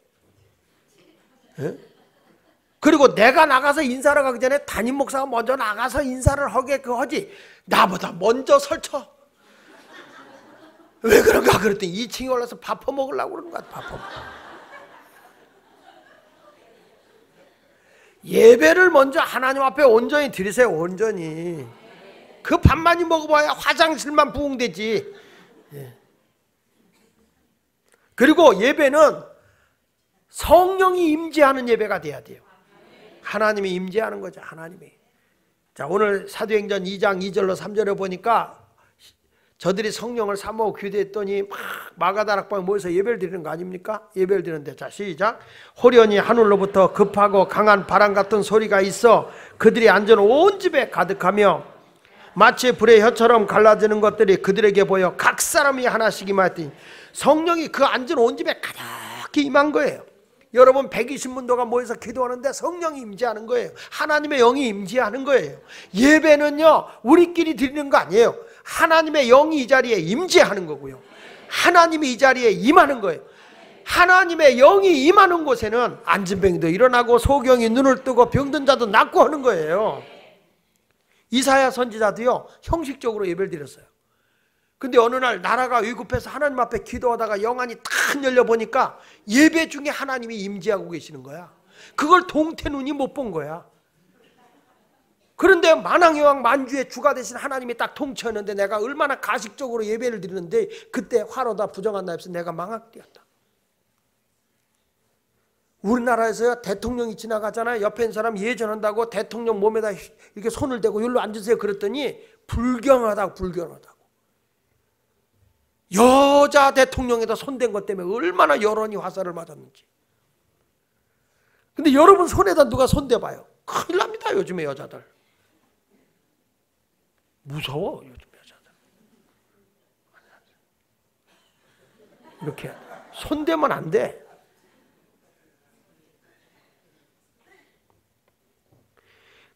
그리고 내가 나가서 인사를 가기 전에 담임 목사가 먼저 나가서 인사를 하게 하지 나보다 먼저 설쳐. 왜 그런가 그랬더니 2층에 올라서 밥 퍼먹으려고 그러는 거야. 밥 퍼먹. 예배를 먼저 하나님 앞에 온전히 드리세요. 온전히. 그 밥만이 먹어봐야 화장실만 부흥되지. 그리고 예배는 성령이 임재하는 예배가 돼야 돼요. 하나님이 임재하는 거죠. 하나님이. 자, 오늘 사도행전 2장 2절로 3절에 보니까 저들이 성령을 사모하고 교대했더니 막 마가다락방에 모여서 예배를 드리는 거 아닙니까? 예배를 드리는데 자 시작. 호련히 하늘로부터 급하고 강한 바람 같은 소리가 있어 그들이 앉은 온 집에 가득하며 마치 불의 혀처럼 갈라지는 것들이 그들에게 보여 각 사람이 하나씩 임하였더니 성령이 그 앉은 온 집에 가득히 임한 거예요. 여러분 120문도가 모여서 기도하는데 성령이 임재하는 거예요. 하나님의 영이 임재하는 거예요. 예배는요 우리끼리 드리는 거 아니에요. 하나님의 영이 이 자리에 임재하는 거고요. 하나님이 이 자리에 임하는 거예요. 하나님의 영이 임하는 곳에는 앉은 병이도 일어나고 소경이 눈을 뜨고 병든 자도 낫고 하는 거예요. 이사야 선지자도요 형식적으로 예배를 드렸어요. 근데 어느 날 나라가 위급해서 하나님 앞에 기도하다가 영안이 탁 열려보니까 예배 중에 하나님이 임재하고 계시는 거야. 그걸 동태 눈이 못 본 거야. 그런데 만왕의 왕 만주의 주가 되신 하나님이 딱 통치하는데 내가 얼마나 가식적으로 예배를 드리는데 그때 화로다 부정한 나입서 내가 망하되었다. 우리나라에서요 대통령이 지나가잖아요. 옆에 있는 사람 예전한다고 대통령 몸에다 이렇게 손을 대고 여기로 앉으세요 그랬더니 불경하다고 불경하다고. 여자 대통령에다 손댄 것 때문에 얼마나 여론이 화살을 맞았는지. 근데 여러분 손에다 누가 손대봐요. 큰일 납니다 요즘에 여자들. 무서워 요즘 여자들. 이렇게 손대면 안 돼.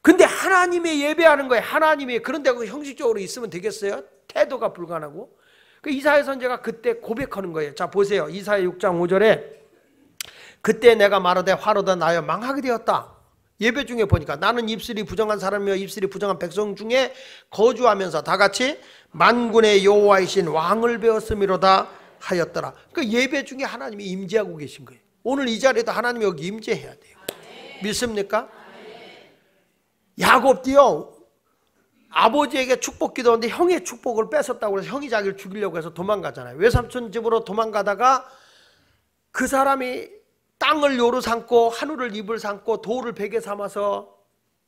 근데 하나님의 예배하는 거예요. 하나님의. 그런데 그 형식적으로 있으면 되겠어요? 태도가 불가능하고. 그 이사야 선지자가 그때 고백하는 거예요. 자 보세요. 이사야 6장 5절에 그때 내가 말하되 화로다 나여 망하게 되었다. 예배 중에 보니까 나는 입술이 부정한 사람이며 입술이 부정한 백성 중에 거주하면서 다 같이 만군의 여호와이신 왕을 배웠음이로다 하였더라. 그 예배 중에 하나님이 임재하고 계신 거예요. 오늘 이 자리에도 하나님이 여기 임재해야 돼요. 믿습니까? 야곱도요 아버지에게 축복 기도하는데 형의 축복을 뺏었다고 해서 형이 자기를 죽이려고 해서 도망가잖아요. 외삼촌 집으로 도망가다가 그 사람이 땅을 요로 삼고 하늘을 입을 삼고 돌을 베개 삼아서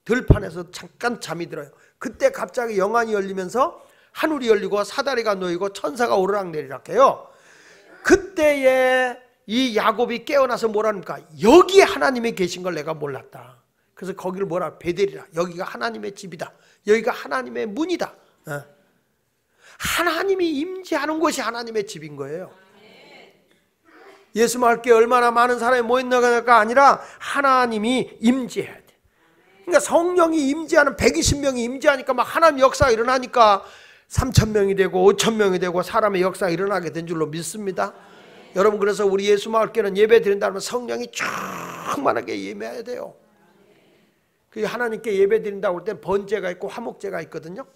들판에서 잠깐 잠이 들어요. 그때 갑자기 영안이 열리면서 하늘이 열리고 사다리가 놓이고 천사가 오르락내리락 해요. 그때에 이 야곱이 깨어나서 뭐랍니까? 여기에 하나님이 계신 걸 내가 몰랐다. 그래서 거기를 뭐라 베델이라. 여기가 하나님의 집이다. 여기가 하나님의 문이다. 하나님이 임재하는 곳이 하나님의 집인 거예요. 예수 말게 얼마나 많은 사람이 모였나가 아니라 하나님이 임재해야 돼. 그러니까 성령이 임재하는 120명이 임재하니까 막 하나님 역사가 일어나니까 3,000명이 되고 5,000명이 되고 사람의 역사가 일어나게 된 줄로 믿습니다. 여러분 그래서 우리 예수 마을교회는 예배 드린다면 성령이 충만하게 예배해야 돼요. 그 하나님께 예배 드린다고 할 때 번제가 있고 화목제가 있거든요.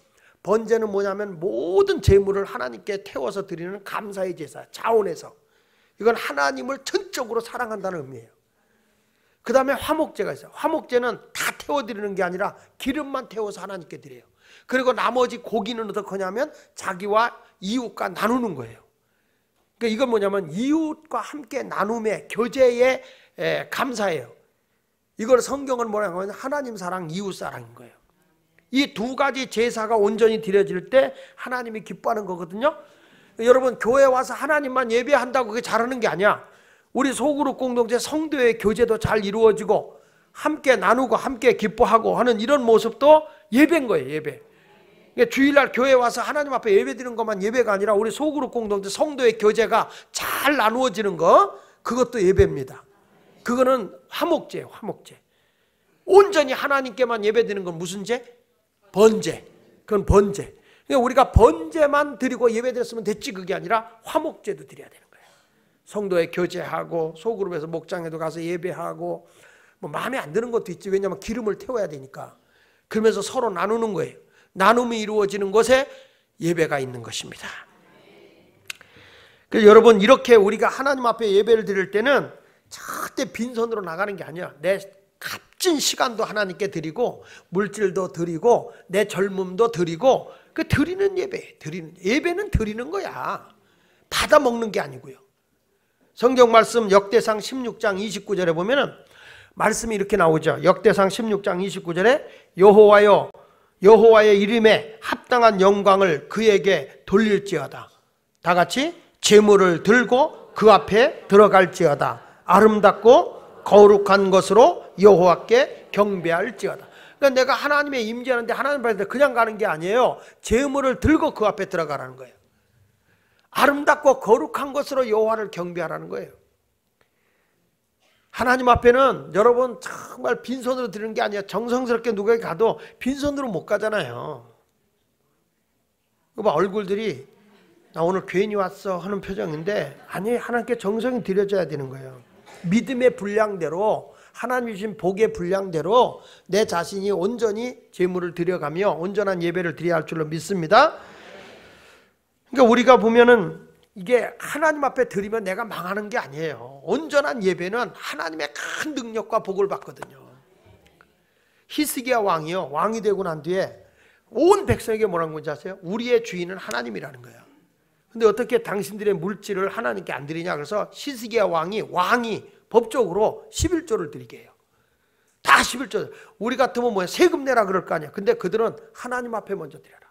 번제는 뭐냐면 모든 제물을 하나님께 태워서 드리는 감사의 제사, 자원에서. 이건 하나님을 전적으로 사랑한다는 의미예요. 그 다음에 화목제가 있어요. 화목제는 다 태워드리는 게 아니라 기름만 태워서 하나님께 드려요. 그리고 나머지 고기는 어떻게 하냐면 자기와 이웃과 나누는 거예요. 그러니까 이건 뭐냐면 이웃과 함께 나눔의 교제의 감사예요. 이걸 성경은 뭐라고 하면 하나님 사랑, 이웃 사랑인 거예요. 이 두 가지 제사가 온전히 드려질 때 하나님이 기뻐하는 거거든요. 여러분 교회 와서 하나님만 예배한다고 그게 잘하는 게 아니야. 우리 소그룹 공동체 성도의 교제도 잘 이루어지고 함께 나누고 함께 기뻐하고 하는 이런 모습도 예배인 거예요. 예배. 그러니까 주일날 교회 와서 하나님 앞에 예배 드리는 것만 예배가 아니라 우리 소그룹 공동체 성도의 교제가 잘 나누어지는 거, 그것도 예배입니다. 그거는 화목제예요. 화목제. 온전히 하나님께만 예배드리는 건 무슨 제? 번제. 그건 번제. 그러니까 우리가 번제만 드리고 예배드렸으면 됐지 그게 아니라 화목제도 드려야 되는 거예요. 성도의 교제하고 소그룹에서 목장에도 가서 예배하고 뭐 마음에 안 드는 것도 있지. 왜냐하면 기름을 태워야 되니까. 그러면서 서로 나누는 거예요. 나눔이 이루어지는 곳에 예배가 있는 것입니다. 그래서 여러분 이렇게 우리가 하나님 앞에 예배를 드릴 때는 절대 빈손으로 나가는 게 아니야. 내 값진 시간도 하나님께 드리고 물질도 드리고 내 젊음도 드리고 그 드리는 예배, 예배는 드리는 거야. 받아 먹는 게 아니고요. 성경 말씀 역대상 16장 29절에 보면은 말씀이 이렇게 나오죠. 역대상 16장 29절에 여호와여 여호와의 이름에 합당한 영광을 그에게 돌릴지어다. 다 같이 제물을 들고 그 앞에 들어갈지어다. 아름답고 거룩한 것으로 여호와께 경배할지어다. 그러니까 내가 하나님의 임재하는데 하나님 앞에 그냥 가는 게 아니에요. 제물을 들고 그 앞에 들어가라는 거예요. 아름답고 거룩한 것으로 여호와를 경배하라는 거예요. 하나님 앞에는 여러분 정말 빈손으로 드리는 게 아니야. 정성스럽게 누구에게 가도 빈손으로 못 가잖아요. 얼굴들이 나 오늘 괜히 왔어 하는 표정인데, 아니, 하나님께 정성이 드려져야 되는 거예요. 믿음의 분량대로, 하나님이 주신 복의 분량대로 내 자신이 온전히 제물을 드려가며 온전한 예배를 드려야 할 줄로 믿습니다. 그러니까 우리가 보면은 이게 하나님 앞에 드리면 내가 망하는 게 아니에요. 온전한 예배는 하나님의 큰 능력과 복을 받거든요. 히스기야 왕이요, 왕이 되고 난 뒤에 온 백성에게 뭐라는 건지 아세요? 우리의 주인은 하나님이라는 거예요. 근데 어떻게 당신들의 물질을 하나님께 안 드리냐? 그래서 히스기야 왕이 법적으로 11조를 드리게 해요. 다 11조. 우리 같으면 뭐야, 세금 내라 그럴 거 아니야. 근데 그들은 하나님 앞에 먼저 드려라.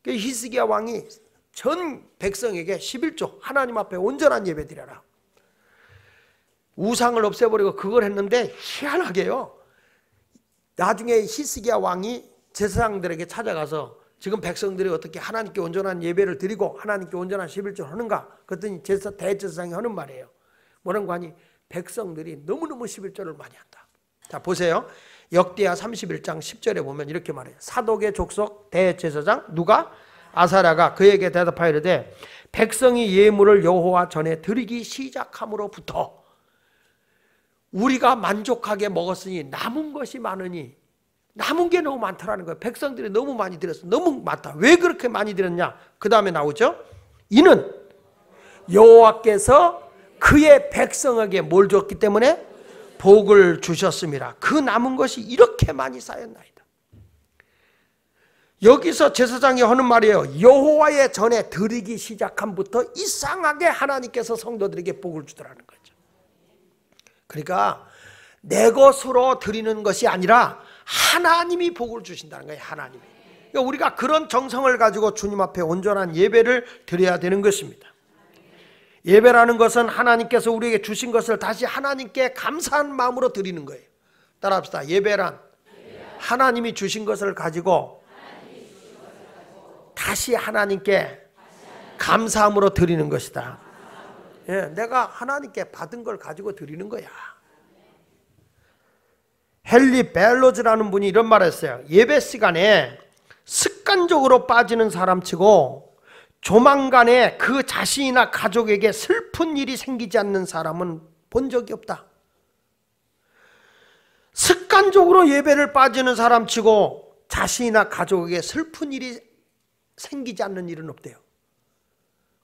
그러니까 히스기야 왕이 전 백성에게 11조, 하나님 앞에 온전한 예배 드려라. 우상을 없애버리고 그걸 했는데, 희한하게요, 나중에 히스기야 왕이 제사장들에게 찾아가서 지금 백성들이 어떻게 하나님께 온전한 예배를 드리고 하나님께 온전한 11조를 하는가? 그랬더니 대제사장이 하는 말이에요. 뭐라는 거 아니? 백성들이 너무너무 11조를 많이 한다. 자, 보세요. 역대하 31장 10절에 보면 이렇게 말해요. 사독의 족속 대제사장 누가? 아사랴가 그에게 대답하이르되, 백성이 예물을 여호와 전에 드리기 시작함으로부터 우리가 만족하게 먹었으니 남은 것이 많으니, 남은 게 너무 많다라는 거예요. 백성들이 너무 많이 드렸어. 너무 많다. 왜 그렇게 많이 드렸냐? 그 다음에 나오죠. 이는 여호와께서 그의 백성에게 뭘 줬기 때문에? 복을 주셨습니다. 그 남은 것이 이렇게 많이 쌓였나이다. 여기서 제사장이 하는 말이에요. 여호와의 전에 드리기 시작함부터 이상하게 하나님께서 성도들에게 복을 주더라는 거죠. 그러니까 내 것으로 드리는 것이 아니라 하나님이 복을 주신다는 거예요. 하나님이. 그러니까 우리가 그런 정성을 가지고 주님 앞에 온전한 예배를 드려야 되는 것입니다. 예배라는 것은 하나님께서 우리에게 주신 것을 다시 하나님께 감사한 마음으로 드리는 거예요. 따라합시다. 예배란 하나님이 주신 것을 가지고 다시 하나님께 감사함으로 드리는 것이다. 예, 내가 하나님께 받은 걸 가지고 드리는 거야. 헨리 벨로즈라는 분이 이런 말을 했어요. 예배 시간에 습관적으로 빠지는 사람치고 조만간에 그 자신이나 가족에게 슬픈 일이 생기지 않는 사람은 본 적이 없다. 습관적으로 예배를 빠지는 사람치고 자신이나 가족에게 슬픈 일이 생기지 않는 일은 없대요.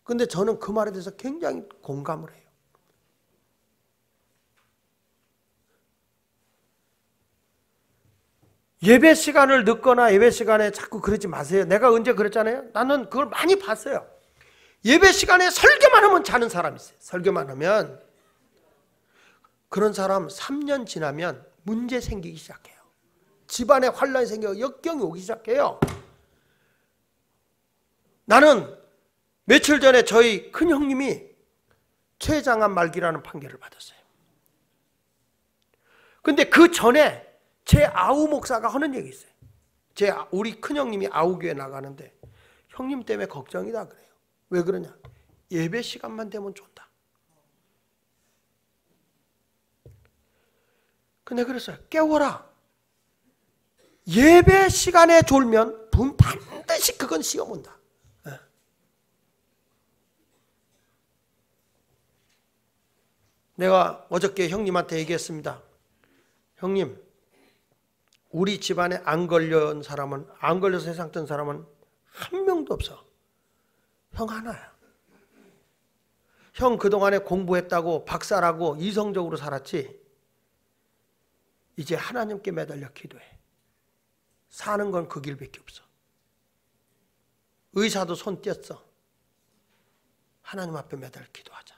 그런데 저는 그 말에 대해서 굉장히 공감을 해요. 예배 시간을 늦거나 예배 시간에 자꾸 그러지 마세요. 내가 언제 그랬잖아요. 나는 그걸 많이 봤어요. 예배 시간에 설교만 하면 자는 사람이 있어요. 설교만 하면. 그런 사람 3년 지나면 문제 생기기 시작해요. 집안에 환란이 생겨 역경이 오기 시작해요. 나는 며칠 전에 저희 큰형님이 췌장암 말기라는 판결을 받았어요. 근데 그 전에 제 아우 목사가 하는 얘기 있어요. 우리 큰형님이 아우교회 나가는데 형님 때문에 걱정이다 그래요. 왜 그러냐? 예배 시간만 되면 존다. 근데 그랬어요. 깨워라. 예배 시간에 졸면 반드시 그건 시험 온다. 내가 어저께 형님한테 얘기했습니다. 형님, 우리 집안에 안 걸려서 세상 뜬 사람은 한 명도 없어. 형 하나야. 형 그동안에 공부했다고 박사라고 이성적으로 살았지, 이제 하나님께 매달려 기도해. 사는 건 그 길밖에 없어. 의사도 손 뗐어. 하나님 앞에 매달려 기도하자.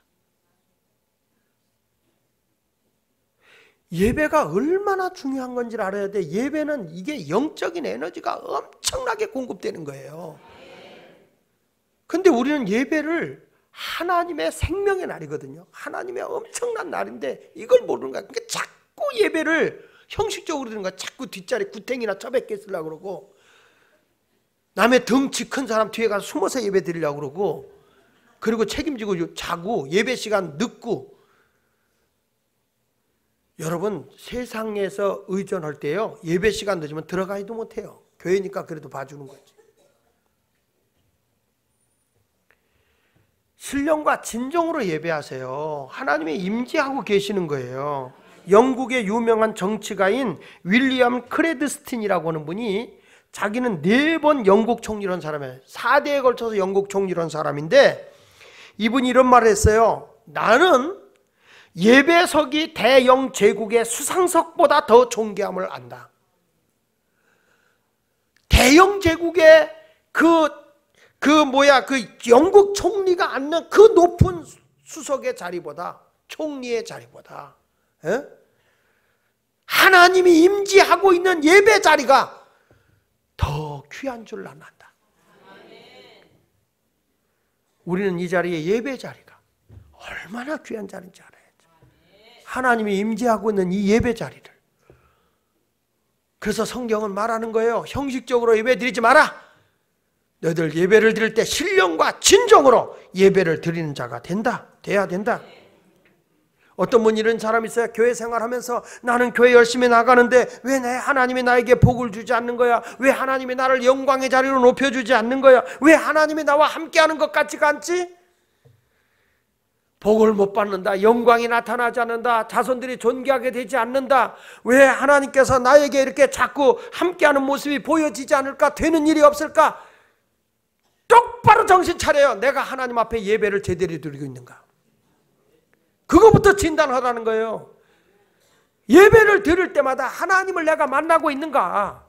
예배가 얼마나 중요한 건지를 알아야 돼. 예배는 이게 영적인 에너지가 엄청나게 공급되는 거예요. 근데 우리는 예배를 하나님의 생명의 날이거든요. 하나님의 엄청난 날인데 이걸 모르는 거야. 그러니까 자꾸 예배를 형식적으로 드리는 거야. 자꾸 뒷자리 구탱이나 처박혀 쓰려고 그러고, 남의 덩치 큰 사람 뒤에 가서 숨어서 예배 드리려고 그러고, 그리고 책임지고 자고 예배 시간 늦고. 여러분, 세상에서 의존할 때요, 예배 시간 늦으면 들어가지도 못해요. 교회니까 그래도 봐주는 거지. 신령과 진정으로 예배하세요. 하나님이 임재하고 계시는 거예요. 영국의 유명한 정치가인 윌리엄 크레드스틴이라고 하는 분이, 자기는 4번 영국 총리를 한 사람이에요. 4대에 걸쳐서 영국 총리를 한 사람인데, 이분이 이런 말을 했어요. 나는 예배석이 대영 제국의 수상석보다 더 존귀함을 안다. 대영 제국의 그 영국 총리가 앉는 그 높은 수석의 자리보다, 총리의 자리보다, 하나님이 임재하고 있는 예배 자리가 더 귀한 줄 나는 안다. 우리는 이 자리에 예배 자리가 얼마나 귀한 자리인지 알아야죠. 하나님이 임재하고 있는 이 예배 자리를. 그래서 성경은 말하는 거예요. 형식적으로 예배 드리지 마라. 너희들 예배를 드릴 때 신령과 진정으로 예배를 드리는 자가 돼야 된다. 어떤 분 이런 사람이 있어요. 교회 생활하면서 나는 교회 열심히 나가는데 왜 하나님이 나에게 복을 주지 않는 거야? 왜 하나님이 나를 영광의 자리로 높여주지 않는 거야? 왜 하나님이 나와 함께하는 것 같지가 않지? 복을 못 받는다. 영광이 나타나지 않는다. 자손들이 존귀하게 되지 않는다. 왜 하나님께서 나에게 이렇게 자꾸 함께하는 모습이 보여지지 않을까? 되는 일이 없을까? 똑바로 정신 차려요. 내가 하나님 앞에 예배를 제대로 드리고 있는가? 그거부터 진단하라는 거예요. 예배를 드릴 때마다 하나님을 내가 만나고 있는가?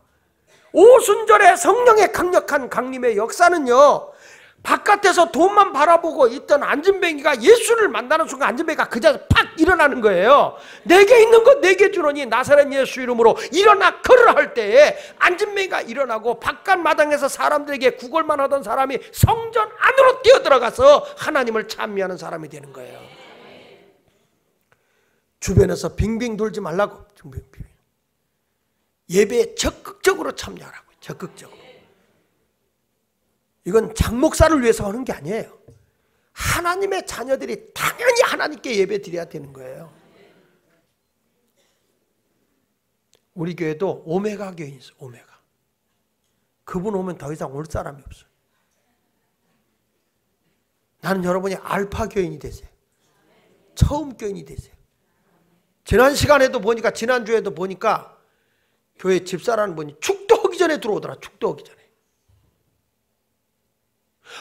오순절에 성령의 강력한 강림의 역사는요, 바깥에서 돈만 바라보고 있던 안진뱅이가 예수를 만나는 순간 안진뱅이가 그 자리에서 팍 일어나는 거예요. 내게 있는 것 내게 주노니 나사렛 예수 이름으로 일어나 걸으라 할 때에 안진뱅이가 일어나고 바깥 마당에서 사람들에게 구걸만 하던 사람이 성전 안으로 뛰어들어가서 하나님을 찬미하는 사람이 되는 거예요. 주변에서 빙빙 돌지 말라고. 예배에 적극적으로 참여하라고. 적극적으로. 이건 장목사를 위해서 하는 게 아니에요. 하나님의 자녀들이 당연히 하나님께 예배 드려야 되는 거예요. 우리 교회도 오메가 교인 있어요. 오메가. 그분 오면 더 이상 올 사람이 없어요. 나는 여러분이 알파 교인이 되세요. 처음 교인이 되세요. 지난 시간에도 보니까, 지난주에도 보니까 교회 집사라는 분이 축도하기 전에 들어오더라. 축도하기 전에.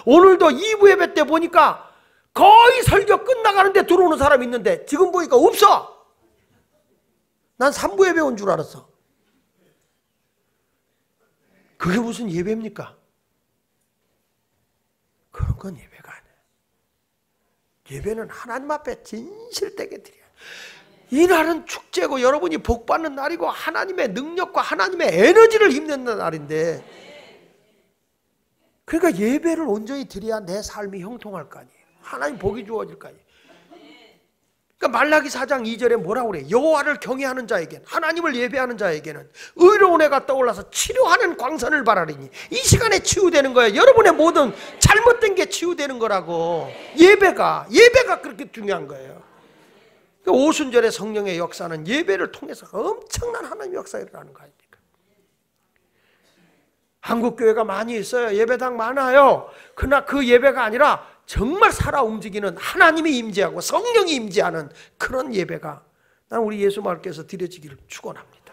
오늘도 2부 예배 때 보니까 거의 설교 끝나가는데 들어오는 사람이 있는데 지금 보니까 없어. 난 3부 예배 온 줄 알았어. 그게 무슨 예배입니까? 그런 건 예배가 아니에요. 예배는 하나님 앞에 진실되게 드려야 해요. 이 날은 축제고 여러분이 복받는 날이고 하나님의 능력과 하나님의 에너지를 힘내는 날인데, 그러니까 예배를 온전히 드려야 내 삶이 형통할 거 아니에요. 하나님 복이 주어질 거 아니에요. 그러니까 말라기 4장 2절에 뭐라고 그래? 여호와를 경외하는 자에게는, 하나님을 예배하는 자에게는 의로운 해가 떠올라서 치료하는 광선을 바라리니, 이 시간에 치유되는 거예요. 여러분의 모든 잘못된 게 치유되는 거라고. 예배가 그렇게 중요한 거예요. 오순절의 성령의 역사는 예배를 통해서 엄청난 하나님의 역사가 일어나는 거 아닙니까? 한국 교회가 많이 있어요. 예배당 많아요. 그러나 그 예배가 아니라 정말 살아 움직이는 하나님이 임재하고 성령이 임재하는 그런 예배가 나는 우리 예수마을께서 드려지기를 축원합니다.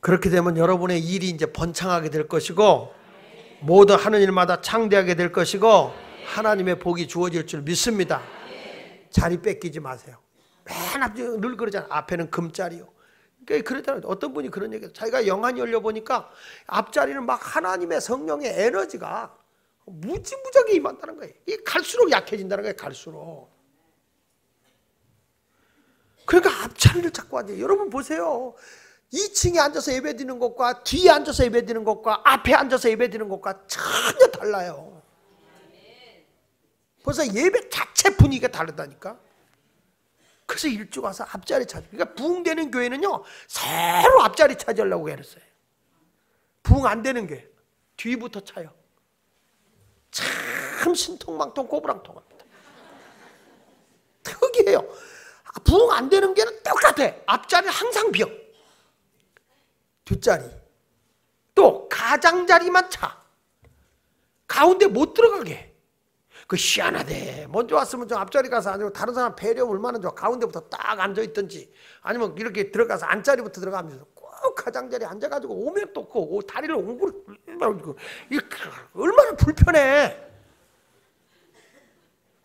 그렇게 되면 여러분의 일이 이제 번창하게 될 것이고, 모든 하는 일마다 창대하게 될 것이고, 하나님의 복이 주어질 줄 믿습니다. 자리 뺏기지 마세요. 맨 앞에 늘 그러잖아요. 앞에는 금자리요. 그러니까 그러잖아요. 어떤 분이 그런 얘기해요. 자기가 영안이 열려보니까 앞자리는 막 하나님의 성령의 에너지가 무지무지하게 임한다는 거예요. 이게 갈수록 약해진다는 거예요. 갈수록. 그러니까 앞자리를 찾고 앉아요. 여러분 보세요. 2층에 앉아서 예배드리는 것과 뒤에 앉아서 예배드리는 것과 앞에 앉아서 예배드리는 것과 전혀 달라요. 벌써 예배 자체 분위기가 다르다니까. 그래서 일찍 와서 앞자리 차지. 그러니까 부흥되는 교회는요, 새로 앞자리 차지하려고 했어요. 부흥 안 되는 교회 뒤부터 차요. 참 신통망통 꼬부랑통합니다. 특이해요. 부흥 안 되는 교회는 똑같아. 앞자리 항상 비어. 뒷자리 또 가장자리만 차. 가운데 못 들어가게 해. 그 희한하대. 먼저 왔으면 좀 앞자리 가서 앉고 다른 사람 배려하면 얼마나 좋아. 가운데부터 딱 앉아있든지 아니면 이렇게 들어가서 안자리부터 들어가면서 꼭 가장자리에 앉아가지고 오면 또 그 다리를 옹그리고 얼마나 불편해.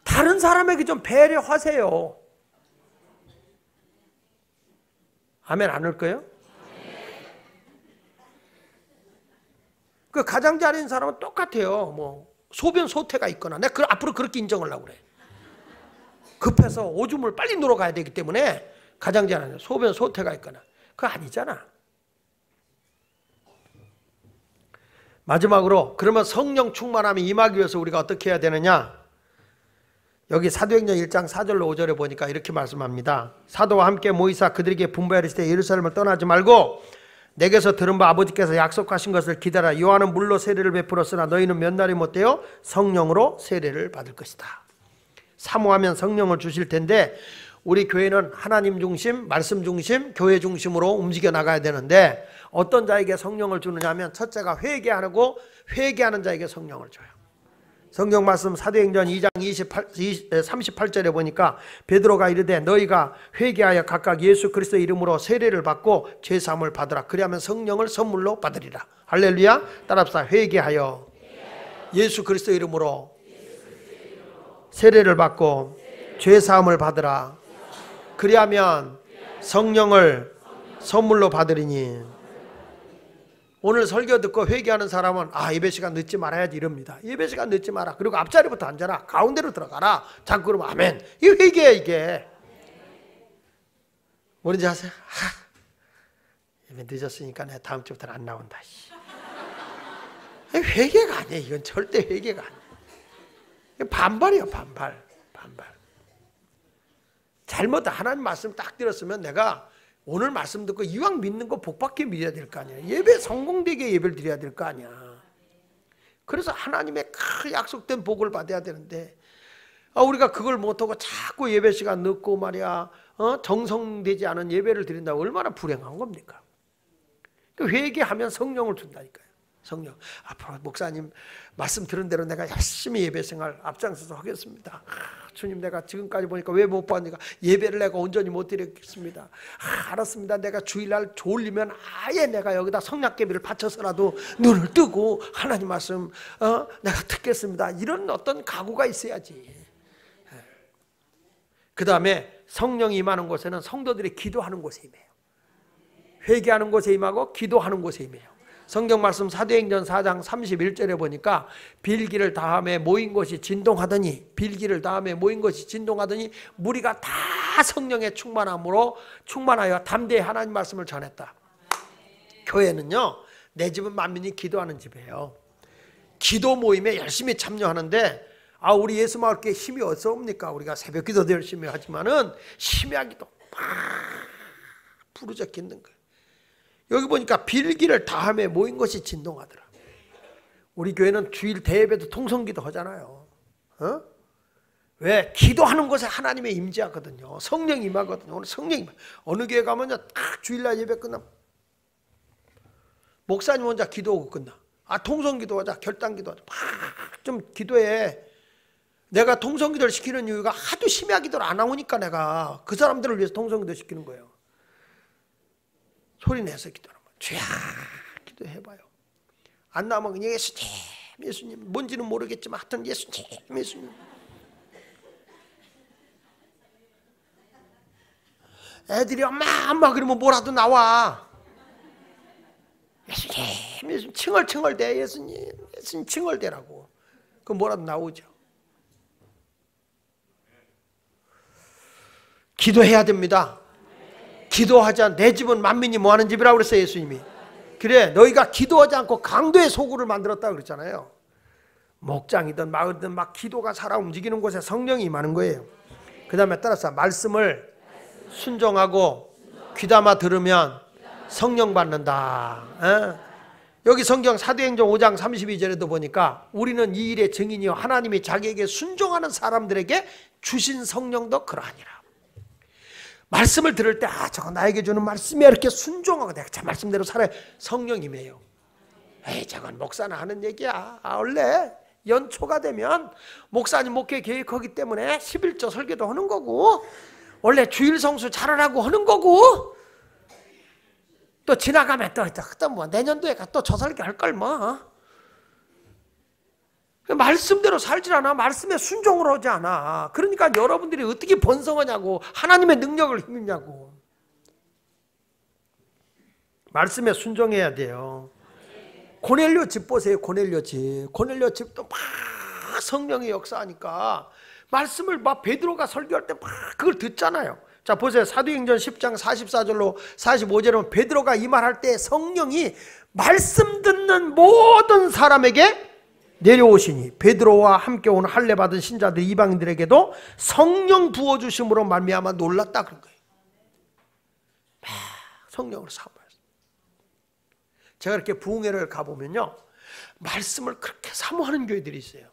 다른 사람에게 좀 배려하세요. 아멘 안 할 거예요? 그 가장자리인 사람은 똑같아요. 뭐 소변 소태가 있거나 내가 앞으로 그렇게 인정을 하려고 그래. 급해서 오줌을 빨리 누러 가야 되기 때문에 가장자리는 소변 소태가 있거나 그거 아니잖아. 마지막으로 그러면 성령 충만함이 임하기 위해서 우리가 어떻게 해야 되느냐? 여기 사도행전 1장 4절로 5절에 보니까 이렇게 말씀합니다. 사도와 함께 모이사 그들에게 분부하시되 예루살렘을 떠나지 말고 내게서 들은 바 아버지께서 약속하신 것을 기다려. 요한은 물로 세례를 베풀었으나 너희는 몇 날이 못되어 성령으로 세례를 받을 것이다. 사모하면 성령을 주실 텐데 우리 교회는 하나님 중심, 말씀 중심, 교회 중심으로 움직여 나가야 되는데 어떤 자에게 성령을 주느냐 하면 첫째가 회개하고 회개하는 자에게 성령을 줘요. 성경 말씀 사도행전 2장 38절에 보니까 베드로가 이르되 너희가 회개하여 각각 예수 그리스도의 이름으로 세례를 받고 죄사함을 받으라. 그리하면 성령을 선물로 받으리라. 할렐루야. 따라합시다. 회개하여 예수 그리스도의 이름으로 세례를 받고 죄사함을 받으라. 그리하면 성령을 선물로 받으리니. 오늘 설교 듣고 회개하는 사람은 예배시간 늦지 말아야지 이럽니다. 예배시간 늦지 마라. 그리고 앞자리부터 앉아라. 가운데로 들어가라. 자꾸 그러면 아멘. 이 회개야 이게. 뭔지 아세요? 예배 늦었으니까 내가 다음 주부터는 안 나온다. 회개가 아니에요. 이건 절대 회개가 아니에요. 반발이에요. 반발. 잘못 하나님 말씀 딱 들었으면 내가 오늘 말씀 듣고 이왕 믿는 거 복받게 믿어야 될 거 아니야. 예배 성공되게 예배를 드려야 될 거 아니야. 그래서 하나님의 큰 약속된 복을 받아야 되는데 우리가 그걸 못하고 자꾸 예배 시간 늦고 말이야 정성되지 않은 예배를 드린다고 얼마나 불행한 겁니까? 회개하면 성령을 준다니까요. 성령. 앞으로 목사님 말씀 들은 대로 내가 열심히 예배 생활 앞장서서 하겠습니다. 주님 내가 지금까지 보니까 왜 못 받으니까 예배를 내가 온전히 못 드리겠습니다. 알았습니다. 내가 주일날 졸리면 아예 내가 여기다 성냥개비를 받쳐서라도 눈을 뜨고 하나님 말씀 내가 듣겠습니다. 이런 어떤 각오가 있어야지. 그 다음에 성령이 임하는 곳에는 성도들이 기도하는 곳에 임해요. 회개하는 곳에 임하고 기도하는 곳에 임해요. 성경 말씀 사도행전 4장 31절에 보니까 빌기를 다함에 모인 것이 진동하더니 무리가 다 성령의 충만하여 담대히 하나님 말씀을 전했다. 교회는요 내 집은 만민이 기도하는 집이에요. 기도 모임에 열심히 참여하는데 우리 예수마을교회 힘이 없습니까? 우리가 새벽 기도도 열심히 하지만은 심야기도 막 부르짖고 있는 거예요. 여기 보니까 빌기를 다함에 모인 것이 진동하더라. 우리 교회는 주일 대예배도 통성기도 하잖아요. 왜? 기도하는 곳에 하나님의 임재하거든요. 성령 임하거든요. 오늘 성령 임하. 어느 교회 가면요 딱 주일날 예배 끝나면 목사님 혼자 기도하고 끝나. 통성기도 하자, 결단기도 하자. 막 좀 기도해. 내가 통성기도를 시키는 이유가 하도 심야기도를 안 나오니까 내가 그 사람들을 위해서 통성기도 시키는 거예요. 소리 내서 기도하는 거예요. 주야 기도해봐요. 안 나오면 그냥 예수님 뭔지는 모르겠지만 하여튼 예수님 애들이 엄마 그러면 뭐라도 나와. 예수님 칭얼대 예수님 칭얼대라고. 그럼 뭐라도 나오죠. 기도해야 됩니다. 기도하지 않 내 집은 만민이 뭐하는 집이라고 그랬어요. 예수님이. 그래 너희가 기도하지 않고 강도의 소굴을 만들었다고 그랬잖아요. 목장이든 마을이든 막 기도가 살아 움직이는 곳에 성령이 임하는 거예요. 그 다음에 따라서 말씀을 순종하고 귀담아 들으면 성령 받는다. 여기 성경 사도행전 5장 32절에도 보니까 우리는 이 일의 증인이요 하나님이 자기에게 순종하는 사람들에게 주신 성령도 그러하니라. 말씀을 들을 때 저거 나에게 주는 말씀이야 이렇게 순종하고 내가 제 말씀대로 살아야 성령이에요. 에이 저건 목사나 하는 얘기야. 원래 연초가 되면 목사님 목회 계획하기 때문에 11조 설교도 하는 거고 원래 주일 성수 잘하라고 하는 거고 또 지나가면 또 뭐 내년도에 또 저 설교 할 걸 뭐. 말씀대로 살질 않아. 말씀에 순종을 하지 않아. 그러니까 여러분들이 어떻게 번성하냐고. 하나님의 능력을 힘있냐고. 말씀에 순종해야 돼요. 고넬료 집 보세요. 고넬료 집. 고넬료 집도 막 성령의 역사하니까 말씀을 막 베드로가 설교할 때 막 그걸 듣잖아요. 자 보세요. 사도행전 10장 44절로 45절은 베드로가 이 말할 때 성령이 말씀 듣는 모든 사람에게 내려오시니 베드로와 함께 온 할례 받은 신자들 이방인들에게도 성령 부어주심으로 말미암아 놀랐다 그런 거예요. 막 성령을 사모했어요. 제가 이렇게 부흥회를 가보면요 말씀을 그렇게 사모하는 교회들이 있어요.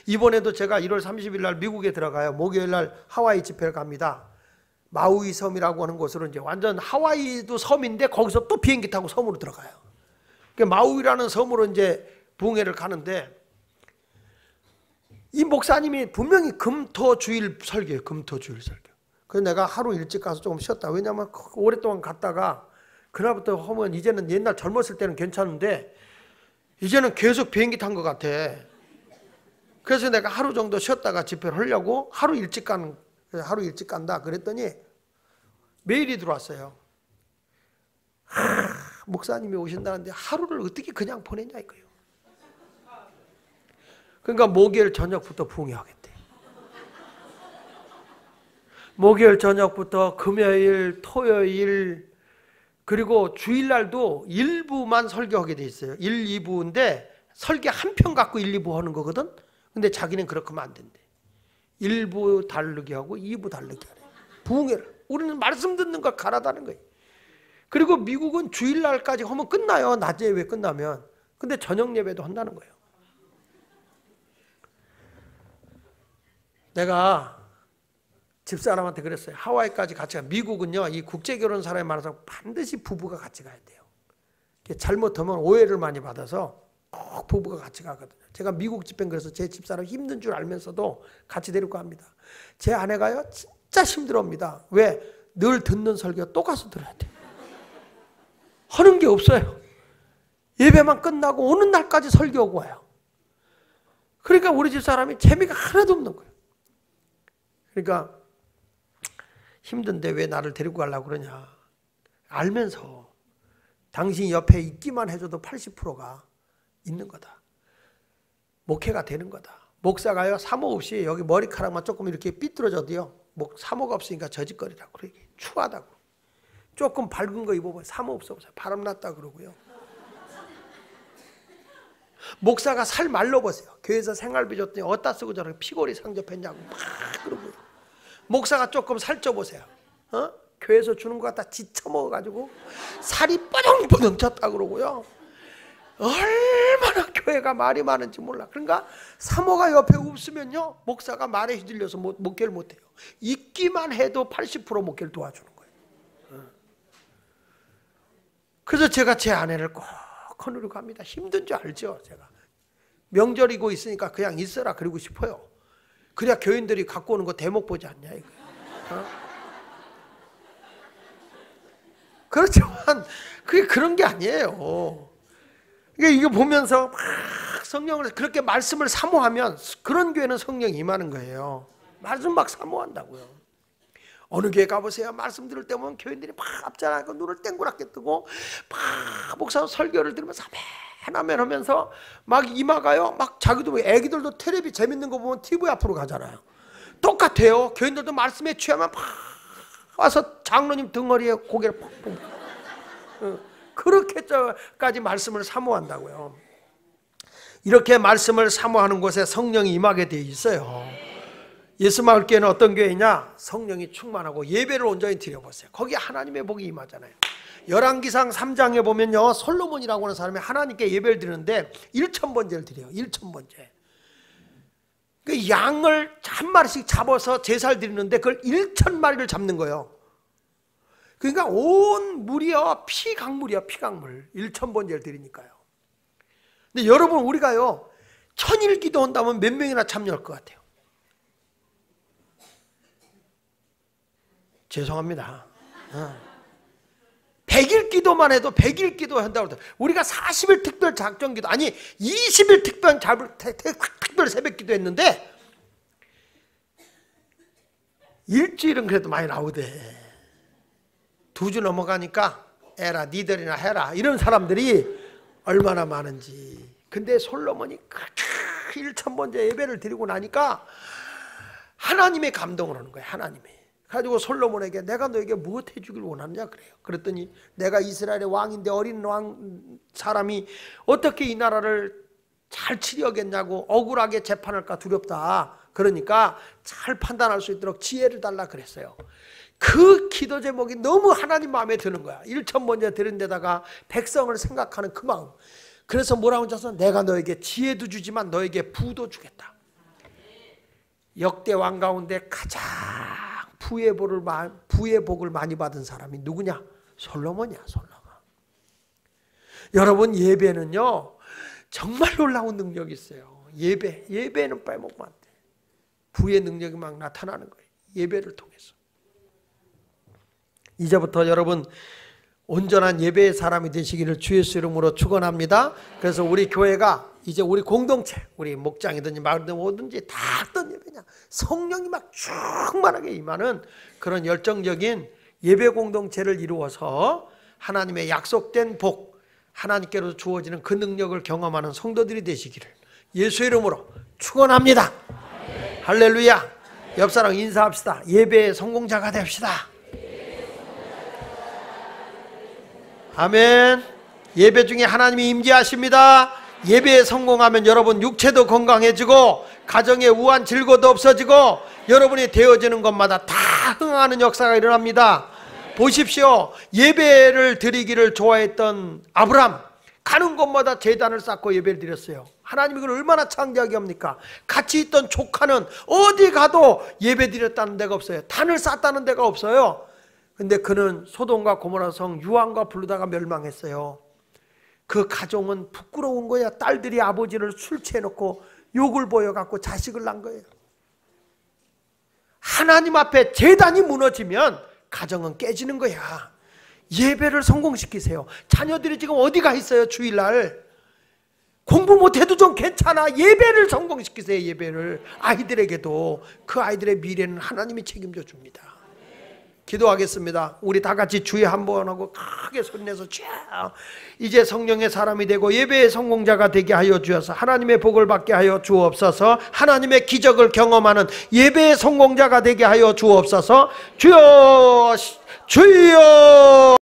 이번에도 제가 1월 30일 날 미국에 들어가요. 목요일 날 하와이 집회를 갑니다. 마우이 섬이라고 하는 곳으로 이제 완전 하와이도 섬인데 거기서 또 비행기 타고 섬으로 들어가요. 마우이라는 섬으로 이제 부흥회를 가는데 이 목사님이 분명히 금토주일 설교예요. 금토주일 설교. 그래서 내가 하루 일찍 가서 조금 쉬었다. 왜냐하면 오랫동안 갔다가 그날부터 하면 이제는 옛날 젊었을 때는 괜찮은데 이제는 계속 비행기 탄 것 같아. 그래서 내가 하루 정도 쉬었다가 집회를 하려고 하루 일찍 간다 그랬더니 메일이 들어왔어요. 목사님이 오신다는데 하루를 어떻게 그냥 보내냐 이거예요. 그러니까 목요일 저녁부터 부흥회하겠대. 목요일 저녁부터 금요일, 토요일 그리고 주일날도 일부만 설교하게 돼 있어요. 1, 2부인데 설교 한 편 갖고 1, 2부 하는 거거든. 근데 자기는 그렇게 하면 안 된대. 1부 다르게 하고 2부 다르게 하래. 부흥회를. 우리는 말씀 듣는 걸 가라다는 거예요. 그리고 미국은 주일날까지 하면 끝나요. 낮에 왜 끝나면. 근데 저녁 예배도 한다는 거예요. 내가 집사람한테 그랬어요. 하와이까지 같이 가. 미국은요, 이 국제결혼 사람이 많아서 반드시 부부가 같이 가야 돼요. 잘못하면 오해를 많이 받아서 꼭 부부가 같이 가거든요. 제가 미국 집행 그래서 제 집사람 힘든 줄 알면서도 같이 데리고 갑니다. 제 아내가요, 진짜 힘들어합니다. 왜? 늘 듣는 설교 또 가서 들어야 돼. 하는 게 없어요. 예배만 끝나고 오는 날까지 설교하고 와요. 그러니까 우리 집사람이 재미가 하나도 없는 거예요. 그러니까 힘든데 왜 나를 데리고 가려고 그러냐. 알면서 당신 옆에 있기만 해줘도 80%가 있는 거다. 목회가 되는 거다. 목사가요 사모 없이 여기 머리카락만 조금 이렇게 삐뚤어져도요 사모가 없으니까 저짓거리라고 그러게. 추하다고. 조금 밝은 거 입어보면 사모 없어. 바람 났다 그러고요. 목사가 살 말라보세요. 교회에서 생활비 줬더니 어디다 쓰고 저렇게 피골이 상접했냐고 막 그러고요. 목사가 조금 살쪄보세요. 교회에서 주는 거 갖다 지쳐먹어가지고 살이 뻐덩뻐덩 쳤다 그러고요. 얼마나 교회가 말이 많은지 몰라. 그러니까 사모가 옆에 없으면요 목사가 말에 휘둘려서 목회를 못해요. 있기만 해도 80% 목회를 도와주는 거예요. 그래서 제가 제 아내를 꼭 거느리고 갑니다. 힘든 줄 알죠. 제가 명절이고 있으니까 그냥 있어라 그러고 싶어요. 그래야 교인들이 갖고 오는 거 대목 보지 않냐 이거예요. 그렇지만 그게 그런 게 아니에요. 이거 보면서 막 성령을 그렇게 말씀을 사모하면 그런 교회는 성령이 임하는 거예요. 말씀 막 사모한다고요. 어느 교회 가보세요. 말씀 들을 때 보면 교인들이 막 앞자라고 눈을 땡그랗게 뜨고 막 목사 설교를 들으면서 아멘 하면서 막 이마가요. 막 자기도 애기들도 텔레비 재밌는 거 보면 TV 앞으로 가잖아요. 똑같아요. 교인들도 말씀에 취하면 막 와서 장로님 등허리에 고개를 팍 그렇게까지 말씀을 사모한다고요. 이렇게 말씀을 사모하는 곳에 성령이 임하게 되어 있어요. 예수마을교회는 어떤 교회냐? 성령이 충만하고 예배를 온전히 드려보세요. 거기에 하나님의 복이 임하잖아요. 열왕기상 3장에 보면요, 솔로몬이라고 하는 사람이 하나님께 예배를 드리는데 1000번제를 드려요. 1000번제. 그 양을 한 마리씩 잡아서 제사를 드리는데 그걸 1000마리를 잡는 거예요. 그러니까 온 물이요, 피강물이요, 피강물. 1000번제를 드리니까요. 근데 여러분, 우리가요 1000일 기도한다면 몇 명이나 참여할 것 같아요? 죄송합니다. 100일 기도만 해도 100일 기도 한다고 해도 우리가 40일 특별 작정 기도, 아니 20일 특별 새벽 기도 했는데 일주일은 그래도 많이 나오대. 2주 넘어가니까 에라 니들이나 해라 이런 사람들이 얼마나 많은지. 근데 솔로몬이 1000번째 예배를 드리고 나니까 하나님의 감동을 하는 거예요. 하나님의. 가지고 솔로몬에게 내가 너에게 무엇 해주길 원하느냐 그래요. 그랬더니 내가 이스라엘의 왕인데 어린 왕 사람이 어떻게 이 나라를 잘 치려겠냐고 억울하게 재판할까 두렵다. 그러니까 잘 판단할 수 있도록 지혜를 달라 그랬어요. 그 기도 제목이 너무 하나님 마음에 드는 거야. 1000번째 드린 데다가 백성을 생각하는 그 마음. 그래서 뭐라고 하셔서 내가 너에게 지혜도 주지만 너에게 부도 주겠다. 역대 왕 가운데 가장 부의 복을 많이 받은 사람이 누구냐? 솔로몬이야. 솔로몬. 여러분, 예배는요 정말 놀라운 능력이 있어요. 예배는 빼먹으면 안 돼. 부의 능력이 막 나타나는 거예요. 예배를 통해서. 이제부터 여러분 온전한 예배의 사람이 되시기를 주 예수 이름으로 축원합니다. 그래서 우리 교회가 이제 우리 공동체, 우리 목장이든지 마을이든 뭐든지 다 어떤 예배냐? 성령이 막 충만하게 임하는 그런 열정적인 예배 공동체를 이루어서 하나님의 약속된 복, 하나님께로 주어지는 그 능력을 경험하는 성도들이 되시기를 예수 이름으로 축원합니다. 할렐루야. 옆 사람 인사합시다. 예배의 성공자가 됩시다. 아멘. 예배 중에 하나님이 임재하십니다. 예배에 성공하면 여러분 육체도 건강해지고 가정의 우한 질고도 없어지고 여러분이 되어지는 것마다 다 흥하는 역사가 일어납니다. 보십시오. 예배를 드리기를 좋아했던 아브람, 가는 곳마다 제단을 쌓고 예배를 드렸어요. 하나님이 그걸 얼마나 창대하게 합니까? 같이 있던 조카는 어디 가도 예배 드렸다는 데가 없어요. 단을 쌓았다는 데가 없어요. 근데 그는 소돔과 고모라 성 유황과 부르다가 멸망했어요. 그 가정은 부끄러운 거야. 딸들이 아버지를 술 취해놓고 욕을 보여갖고 자식을 낳은 거예요. 하나님 앞에 제단이 무너지면 가정은 깨지는 거야. 예배를 성공시키세요. 자녀들이 지금 어디 가 있어요? 주일날 공부 못해도 좀 괜찮아. 예배를 성공시키세요. 예배를. 아이들에게도 그 아이들의 미래는 하나님이 책임져 줍니다. 기도하겠습니다. 우리 다 같이 주의 한번 하고 크게 소리내서 이제 성령의 사람이 되고 예배의 성공자가 되게 하여 주셔서 하나님의 복을 받게 하여 주옵소서. 하나님의 기적을 경험하는 예배의 성공자가 되게 하여 주옵소서. 주여 주여.